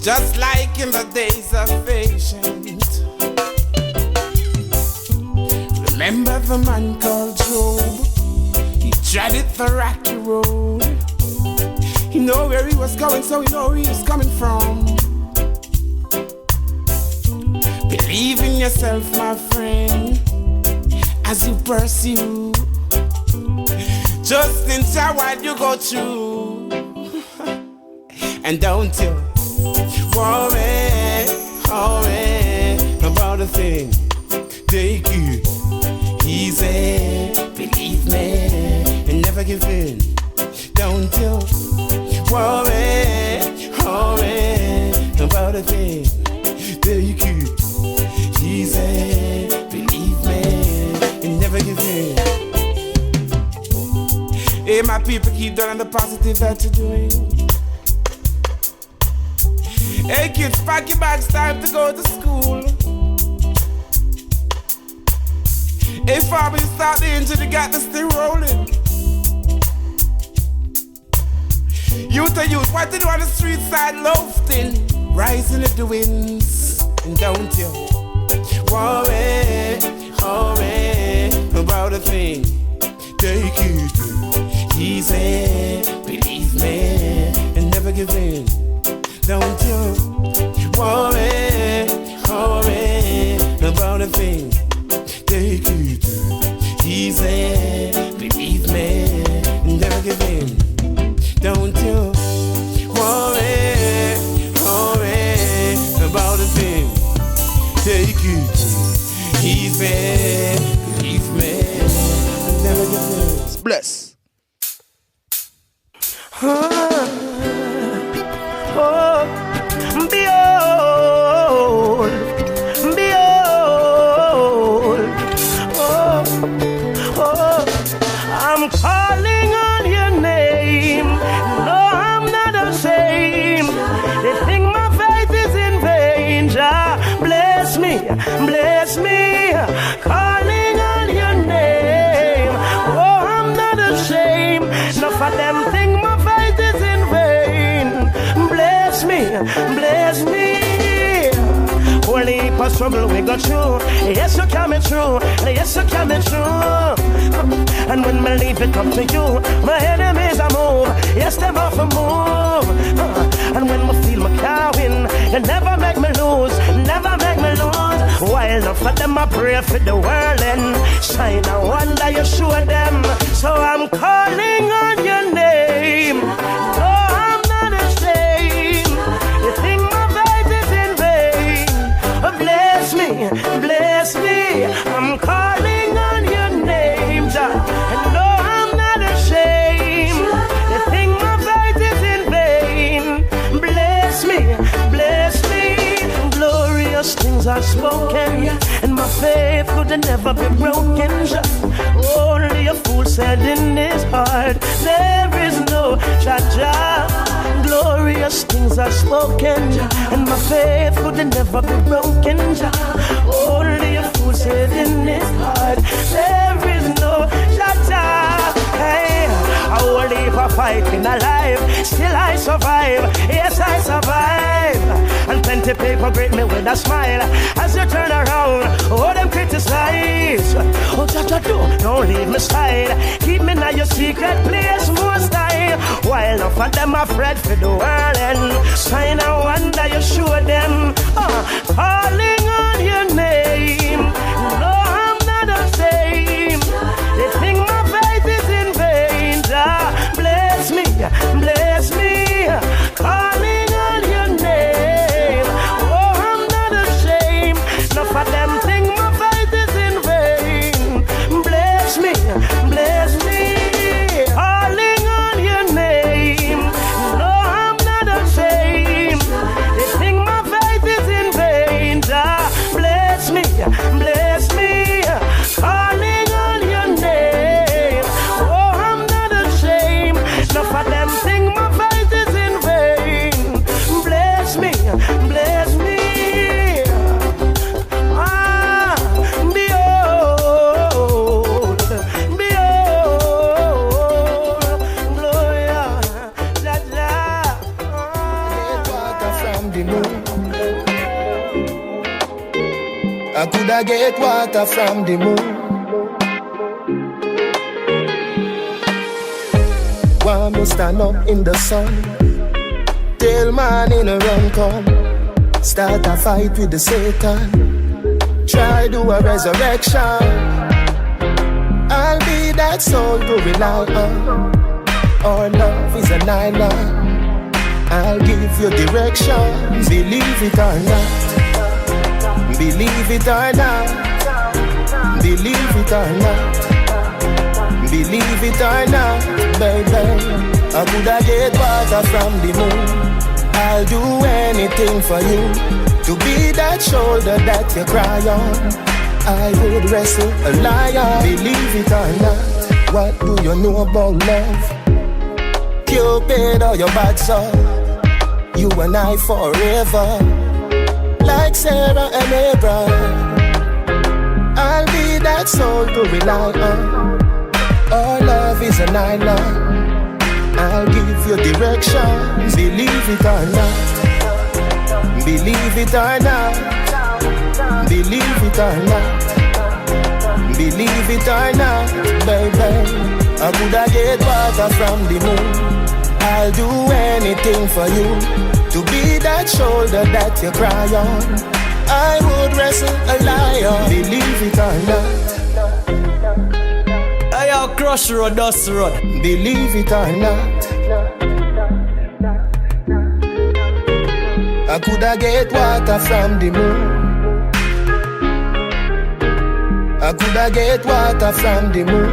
Just like in the days of patience. Remember the man called Job? He treaded the rocky road. He know where he was going, so he know where he was coming from. Believe in yourself, my friend, as you pursue. Just in time while you go through. And don't you worry about a thing. Take it easy, believe me, and never give in. Don't you worry about a thing. Take it easy, believe me, and never give in. Hey, my people, keep doing the positive that you're doing. Hey, kids, pack your bags, time to go to school. Hey, farmer, you start the engine, you got the still rolling. Youth to youth, what to do on the street side, loafing, rising at the winds. And don't you worry about a thing. Take it easy, believe me, and never give in. Don't you worry about a thing. Take it easy, believe me, and never give in. Don't you worry about a thing. Take it easy, believe me, and never give in. Bless. Behold, I'm calling on your name. No, I'm not ashamed. They think my faith is in vain. Jah, bless me, calling on your name. Oh, I'm not ashamed. Enough of them think my faith is in vain. Bless me. Only heap of struggle we go through. Yes, you're coming through. And when my leave it up to you, my enemies are move. Yes, them off a move. And when I feel my car win, you never make me lose. While enough of them I pray for the world and shine a wonder you show them. So I'm calling on your name. Oh, I'm not ashamed. You think my faith is in vain. Bless me. I'm calling on your name, Jah. And no, I'm not ashamed. You think my faith is in vain. Bless me. Glorious things are spoken, and my faith could never be broken. Only a fool said in his heart, there is no Jah. Glorious things are spoken, and my faith could never be broken. Only a fool said in his heart, there is no Jah. Hey, I will leave a fighting alive. Still I survive, yes I survive. And plenty people greet me with a smile. As you turn around, oh them criticize. Oh Jah, don't leave me side. Keep me now your secret place, most I. While enough of them afraid for the world and sign I wonder you show them. Calling on your name. No, I'm not the same. They think my faith is in vain. Jah, bless me, bless me. Calling on your name. Oh, I'm not ashamed. Enough of them think my faith is in vain. Bless me, bless me. Calling on your name. No, I'm not ashamed. They think my faith is in vain. Jah, bless me, bless me. Calling on your name. Oh, I'm not ashamed. Enough of them think my faith is in vain. Bless me, bless me. Ah, behold, Gloria, Jah, Jah. Get water from the moon. I coulda get water from the moon. Want me stand up in the sun, till man in a run come. Start a fight with the Satan. Try do a resurrection. I'll be that soul to rely on. Our love is an island. I'll give you direction. Believe it or not. Believe it or not. Believe it or not. Believe it or not, baby. I coulda get water from the moon. I'll do anything for you. To be that shoulder that you cry on. I would wrestle a lion. Believe it or not. What do you know about love? Cupid or your bad soul. You and I forever. Like Sarah and Abraham. I'll be that soul to rely on. Our love is an island. I'll give you direction. Believe it or not. Believe it or not. Believe it or not. Believe it or not, baby. I coulda get water from the moon. I'll do anything for you. To be that shoulder that you cry on. I would wrestle a lion. Believe it or not. I'll crush road, dust road. Believe it or not. I coulda get water from the moon. I coulda get water from the moon.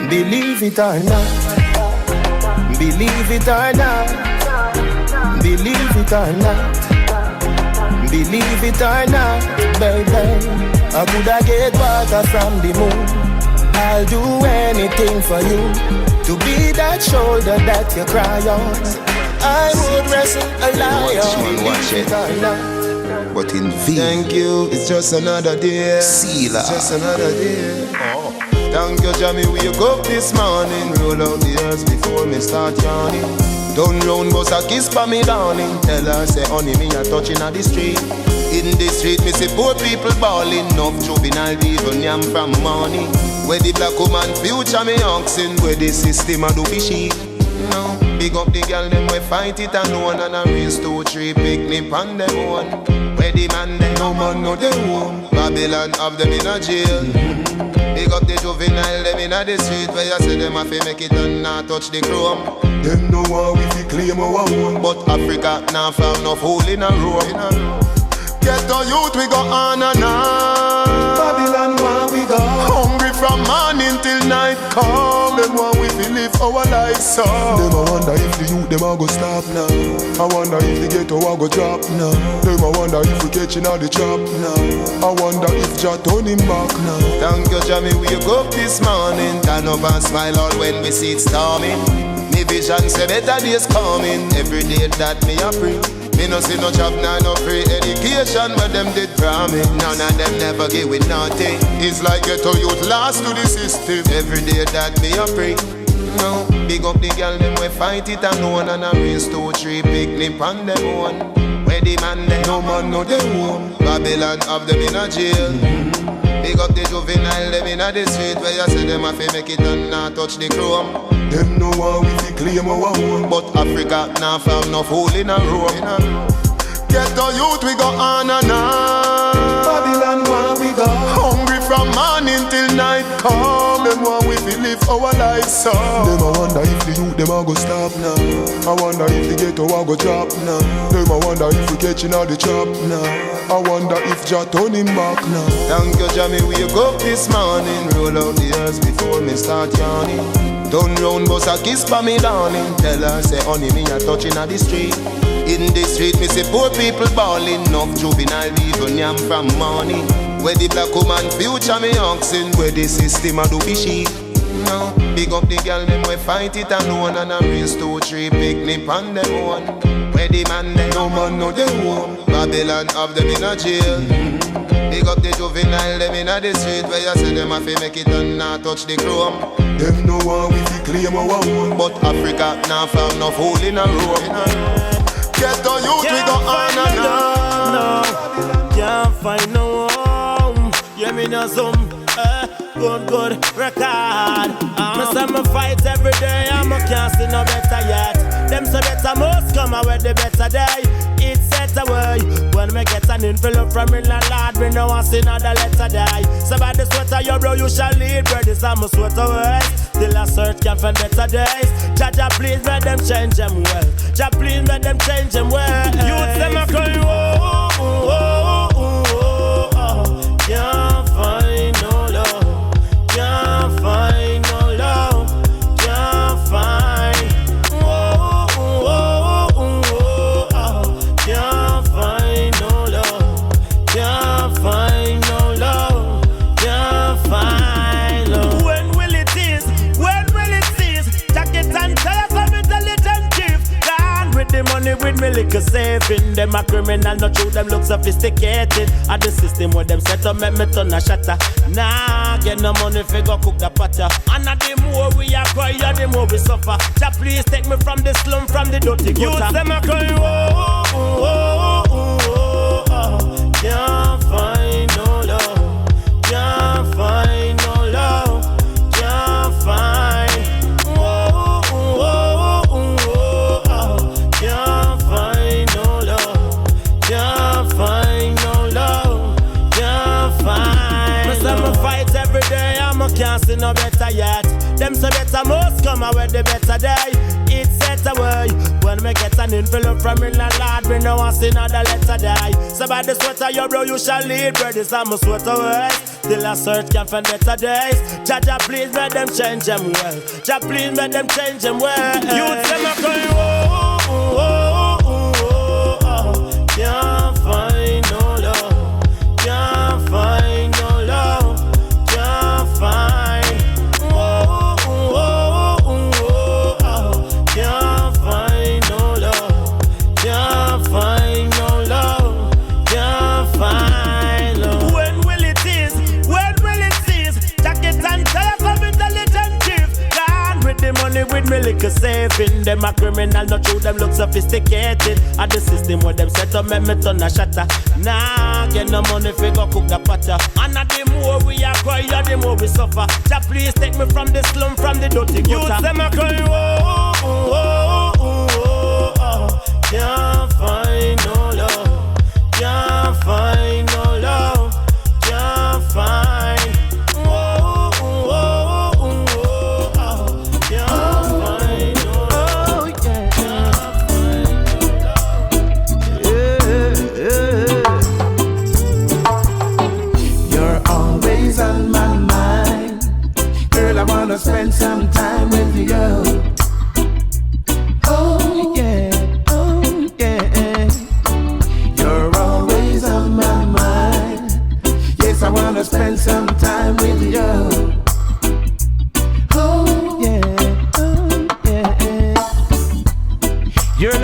Believe it or not. Believe it or not. Believe it or not. Believe it or not, baby. I coulda get water from the moon. I'll do anything for you. To be that shoulder that you cry on. I would wrestle a lion. Watch it. But in vain. Thank you, it's just another day. Sealer. It's just another day. Thank you, Jah, me wake up this morning. Roll out the earth before me start yawning. Down round bus a kiss for me darling. Tell her say honey me a touching at the street. In the street me see poor people bawling. Enough juvenile people yam from morning. Where the black woman future me oxen. Where the system a do fishy. No, big up the girl them we fight it alone. And a race 2-3 picnic on them one. Where the man them no man no they home. Babylon have them in a jail. Big up the juvenile them in a the street. Where you say them have to make it and not touch the chrome. Them no one we fi claim our own. But Africa now found no hole in a room. Get our youth we go on and on. Babylon where we go. Hungry from morning till night come. Them want we fi live our life so. Them I wonder if the youth them a go stop now. I wonder if the ghetto a go drop now. Them I wonder if we catching all the trap now. I wonder if Jah turn him back now. Thank you Jah me wake up this morning. Turn up and smile all when we see it storming. Me vision say better days coming. Every day that me a pray. Me no see no job, nah, no free education, but them did promise. None of them never give with nothing. It's like ghetto youth lost to the system. Every day that me a pray. No, big up the girl, them we fight it alone. And a race 2, 3 picnic on them one. Where the man them, no man know them home. Babylon have them in a jail. Big up the juvenile, them in a the street. Where you say them have to make it and not touch the chrome. Them know how we fi claim our own. But Africa now found no fool in a room. Get the youth, we go on and on. Babylon, where we go? Hungry from morning till night come. Them want we fi live our lives so. Them I wonder if the youth them a go stop now. I wonder if the ghetto a go drop now. Them I wonder if we catching all the trap now. I wonder if Jah turn him back now. Thank you, Jah, me wake up this morning. Roll out the earth before me start yawning. Turn round, bust a kiss for me darling. Tell her, say, honey, me a touching at the street. In the street, me see poor people bawling. Enough juvenile even yam from morning. Where the black woman future me oxen. Where the system a do be sheep. No, big up the girl, them we fight it alone. And a race 2, 3 picnic on them one. Where the man them, no man know them home. Babylon have them in a jail. Big up the juvenile, them in a the street. Where you say them have to make it and not touch the chrome. Them know how we fi claim our own. But Africa now found no fool in a room. Get the youth, we go on and on. No, can't find no home. Yeah, me no some good record. Me say me fight every day, and me can't see no better yet. Them say better must come away the better day. It's set away when me get an envelope from in the Lord. Me no want see another letter die. So by the sweater you bro, you shall lead. Bread is on my sweater waist. Till I search can find better days. Jah please let them change them well. Jah please let them change them well. Youth them a cry oh oh oh oh oh. Can't find no love. Can't find no love. Can't find oh oh oh oh oh. Can't find no love. Can't find no love. Can't find love. When will it is? When will it cease? Jacket and tell us I'm intelligent chief. Gone with the money with me liquor saving. Them a criminal, not true, them look sophisticated. At the system where them set up, make me turn a shatter. Nah, get no money fi go cook the potter. And the more we a cry, the more we suffer. Jah please take me from the slum, from the dirty gutter. Youth them a cry, oh oh oh oh oh oh. Can't find no love. Can't find no love. Can't find oh oh oh oh oh. Can't find no love. Can't find no love. Can't find. Me say me fight every day, and me can't see no better yet. Them say better must come away the better day. It's set away when me get an envelope from in the Lord. Me no want see another letter die. So by the sweater you bro, you shall lead. Bread is on my sweater waist. Till I search can find better days. Jah please let them change them well. Jah please let them change them well. Youth them a cry oh oh oh oh oh oh. Can't find no love. Can't find no love. Can't find oh oh oh oh oh. Can't find no love. Can't find no love. Can't find love. When will it is? When will it cease? Jacket and tell us I'm intelligent chief. Gone with the money with me liquor saving. Them a criminal, not true, them look sophisticated. At the system where them set up, make me turn a shatter. Nah, get no money fi go cook the potter. And the more we a cry, the more we suffer. Jah please take me from the slum, from the dirty gutter. Youth them a cry oh oh oh oh oh oh. Can't find no love. Can't find no love. Can't find oh oh oh oh oh oh. Can't find no love. Can't find no love. You're always on my mind. Girl, I wanna spend some time with you.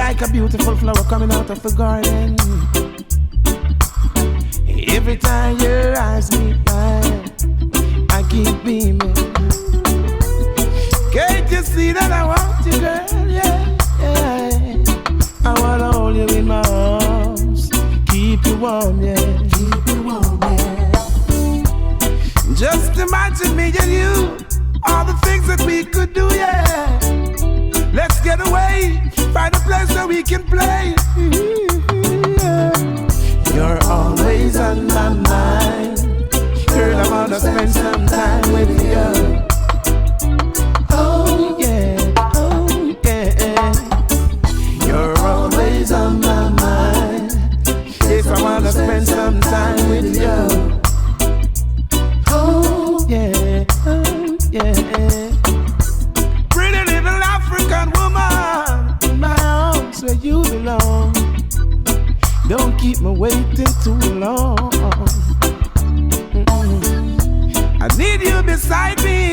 like a beautiful flower coming out of the garden. Every time your eyes meet mine, I keep beaming. Can't you see that I want you, girl? Yeah, yeah. I wanna hold you in my arms, keep you warm, yeah. Keep you warm, yeah. Just imagine me and you, all the things that we could do, yeah. Let's get away, find a place where we can play. Yeah. You're always on my mind, girl. I wanna spend some time with you. Oh yeah, oh yeah. You're always on my mind. Yes, I wanna spend some time with you. Oh yeah, oh yeah. Pretty little African woman, in my arms where you belong. Don't keep me waiting too long. I need you beside me,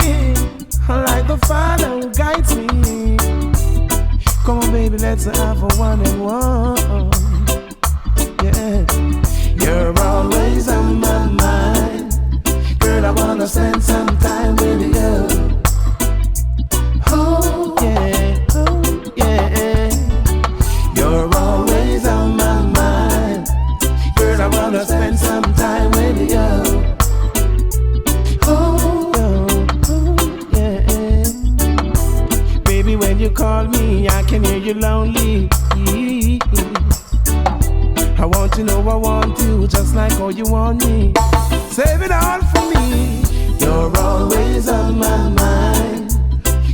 like the Father who guides me. Come on, baby, let's have a one-on-one. Yeah, you're always on my mind, girl. I wanna spend some time with you. Oh yeah, oh yeah. You're always on my mind, girl. I wanna spend some time with you. When you call me, I can hear you lonely. I want to know I want you just like how you want me. Save it all for me. You're always on my mind,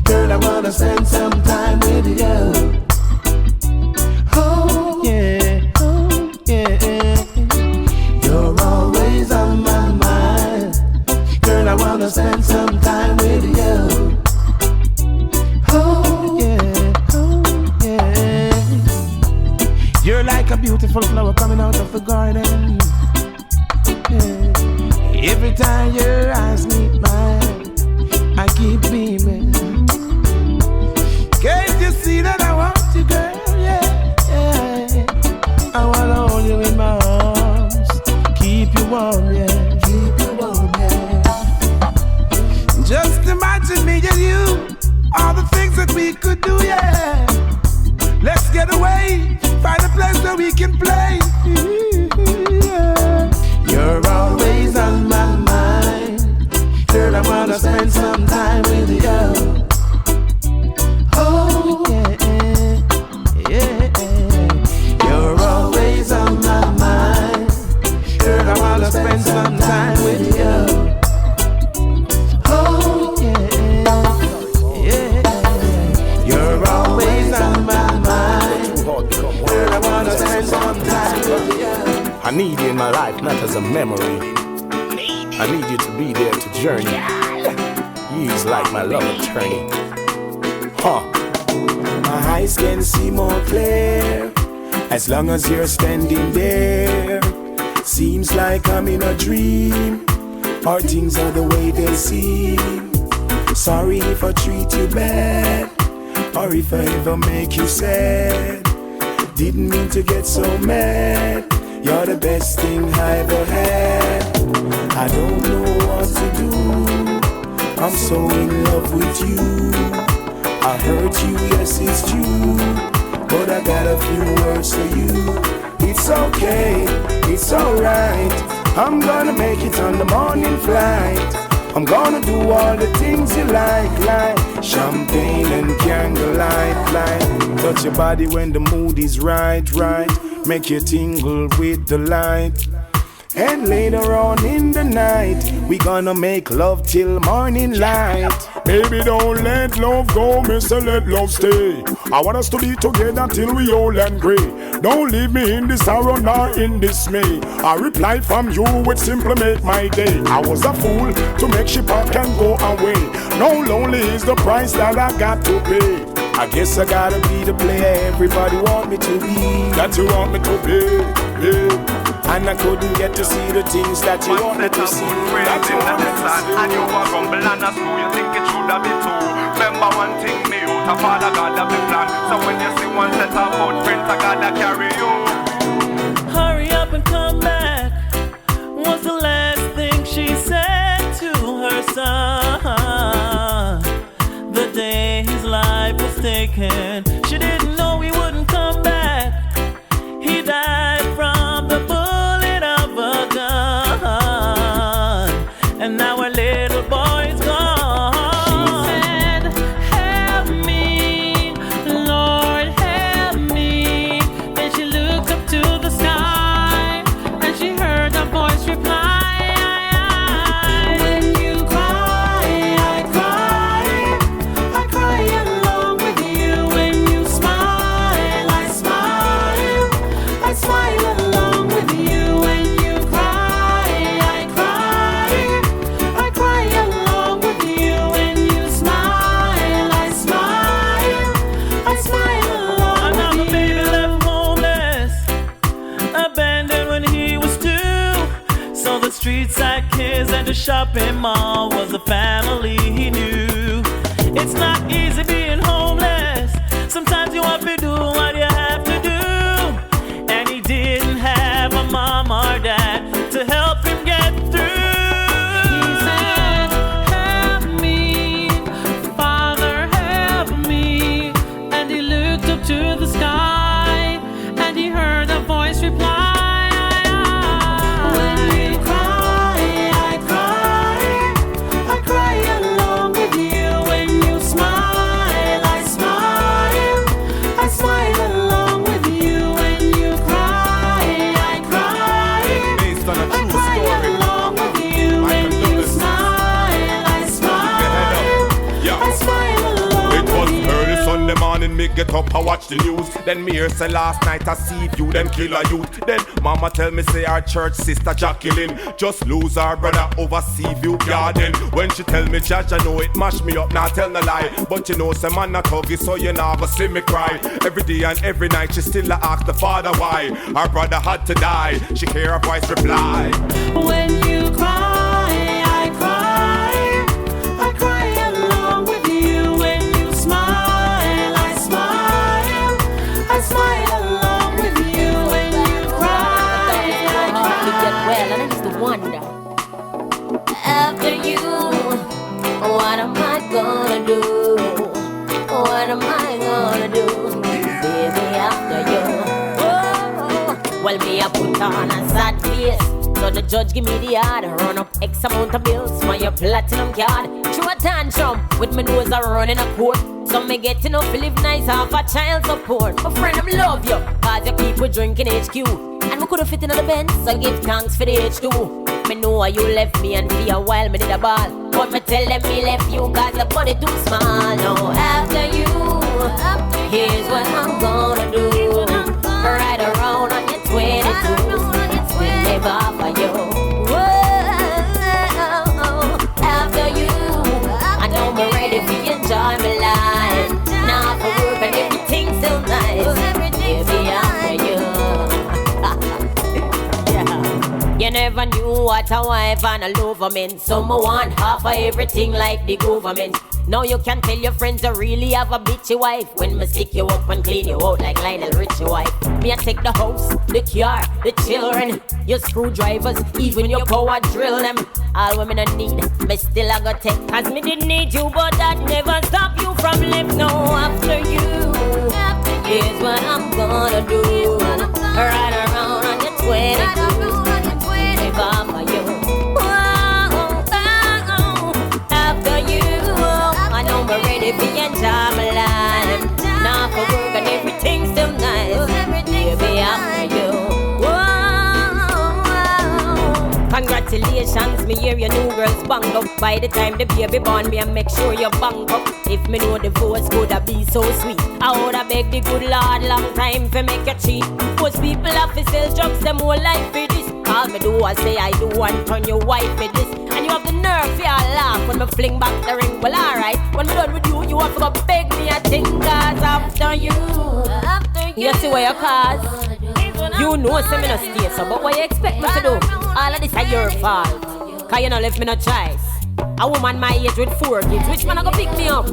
girl. I wanna spend some time with you. Oh yeah, oh yeah. You're always on my mind, girl. I wanna spend some time with you. You're like a beautiful flower coming out of the garden. Yeah. Every time your eyes meet mine, I keep beaming. Can't you see that I want you, girl? Yeah, yeah. I wanna hold you in my arms, keep you warm, yeah. Keep you warm, yeah. Just imagine me and you, all the things that we could do, yeah. Let's get away, find a place where we can play. Yeah. You're always on my mind, girl. I wanna spend some time with you. Oh yeah, yeah. You're always on my mind, girl. I wanna spend some time with you. Oh yeah, yeah. You're always on my mind, girl. I wanna spend some time with you. I need you in my life, not as a memory. I need you to be there to journey. You's like my love attorney. Huh. My eyes can see more clear as long as you're standing there. Seems like I'm in a dream, or things are the way they seem. Sorry if I treat you bad, or if I ever make you sad. Didn't mean to get so mad. You're the best thing I ever had. I don't know what to do, I'm so in love with you. I hurt you, yes it's true, but I got a few words for you. It's okay, it's alright, I'm gonna make it on the morning flight. I'm gonna do all the things you like champagne and candlelight, touch your body when the mood is right, make you tingle with the light. And later on in the night, we gonna make love till morning light. Baby, don't let love go, mister, let love stay. I want us to be together till we old and grey. Don't leave me in this sorrow nor in dismay. A reply from you would simply make my day. I was a fool to make she pack and go away. No lonely is the price that I got to pay. I guess I gotta be the player everybody want me to be. That you want me to be, yeah. And I couldn't get to see the things that you want me to see. That you want me to see. And you were rumble and a screw, you think it should have been true. Remember one thing, me, you a father God have the plan. So when you see one set of footprints, I gotta carry you. Hurry up and come back, was the last thing she said to her son. The day his life was taken, she didn't know he wouldn't come back. He died from the bullet of a gun, and now her little boy's gone. She said, help me, Lord, help me. Then she looked up to the sky, and she heard a voice reply. When you cry, I cry. I cry along with you. When you smile, I smile. I smile along with you. When you cry, I cry. I cry along with you. When you smile, I smile. I smile along with you. Another baby left homeless, abandoned when he was 2. So the street side kids and the shopping mall was the family he knew. It's not easy being homeless. Sometimes you have to do what you have to do. And he didn't have a mom or dad to help him get through. He said, help me, Father, help me. And he looked up to the sky, and he heard a voice reply. When you cry, I cry. I cry along with you. When you smile, I smile. I smile along with you. When you cry, I cry. Based on a I true cry story. along with you. My When you condolences. smile, I smile. Yeah. I smile along It was with you. early Sunday morning, me get up, I watch the news. Then me hear say last night I see you, them kill a youth. Then mama tell me say our church sister Jacqueline just lose our brother over Seaview Garden. When she tell me Jah, I know it mash me up, not tell no lie. But you know some man not huggy, so you never see me cry. Every day and every night she still ask the father why our brother had to die. She hear her voice reply. When you cry, I cry. I cry along with you. When you smile, I smile. I smile along with you. When you cry, I cry. Well, and I used to wonder, after you, what am I gonna do? What am I gonna do, baby, after you? Oh, well, me I put on a sad face, so the judge give me the order, run up X amount of bills for your platinum card. Through a tantrum, with my nose a running a court. So me get enough to live nice off a child support. My friend, I love you, cause you keep we drinking HQ. And we coulda fit in the Benz, so give thanks for the H2. Me know why you left me and for a while me did a ball. But me tell them me left you cause the body too small. Now after you, here's what I'm gonna do. Ride around on your 22, we'll live off of you. Whoa, after you, I know me ready for enjoy my life. Now for work and everything's so nice. Baby, after you. You never knew what a wife and a lover meant. Some want half of everything like the government. Now you can tell your friends you really have a bitchy wife. When me stick you up and clean you out like Lionel Richie wife. Me I take the house, the car, the children, your screwdrivers, even your power drill them. All women I need, me still I got take. Cause me didn't need you, but that never stop you from living. Now after you, here's what I'm gonna do. Ride around on your 22. For you. After you, I know we're ready for enjoy my life. Now for work and everything's so nice. Baby, after you. Congratulations, me hear your new girl's bang up. By the time the baby born, me I make sure you bang up. If me know the divorce could have be so sweet, I woulda beg the good Lord long time for make you cheat. Most people have to sell drugs them whole life for this. All me do I say I do and turn your wife for this. And you have the nerve for your laugh when me fling back the ring. Well alright, when me done with you, you have to go beg me a thing. Cause after you, you see what you cause. You know say me no stay so, but what you expect me to do? All of this is your fault. Cause you no left me no choice. A woman my age with 4 kids, which man a go pick me up?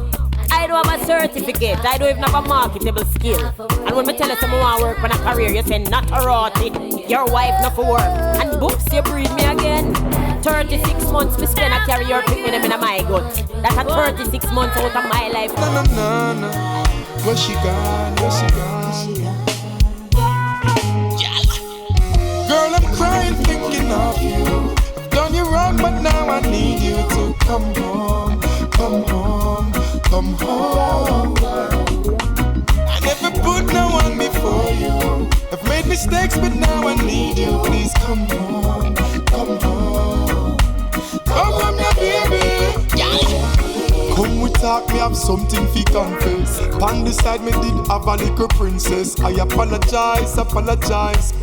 I don't have a certificate. I don't even have a marketable skill. And when me tell you someone want work on a career, you say not a rotty. Your wife not for work. And books you breed me again. 36 months me spend a carry your pick with them in my gut. That's a 36 months out of my life. Na na na. Where she gone? Where she gone? Girl, I'm crying thinking of you. I've done you wrong, but now I need you to come home, come home, come home. I never put no one before you. I've made mistakes, but now I need you. Please come home, come home. Come home, now, baby. Come we talk, me have something fi confess. Pan the side me did have a little princess. I apologize,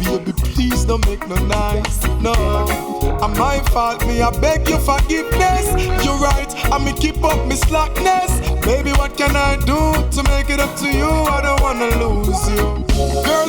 baby, please don't make no noise. No, I'm my fault, me I beg your forgiveness. You're right, I me keep up me slackness. Baby, what can I do to make it up to you? I don't wanna lose you. Girl,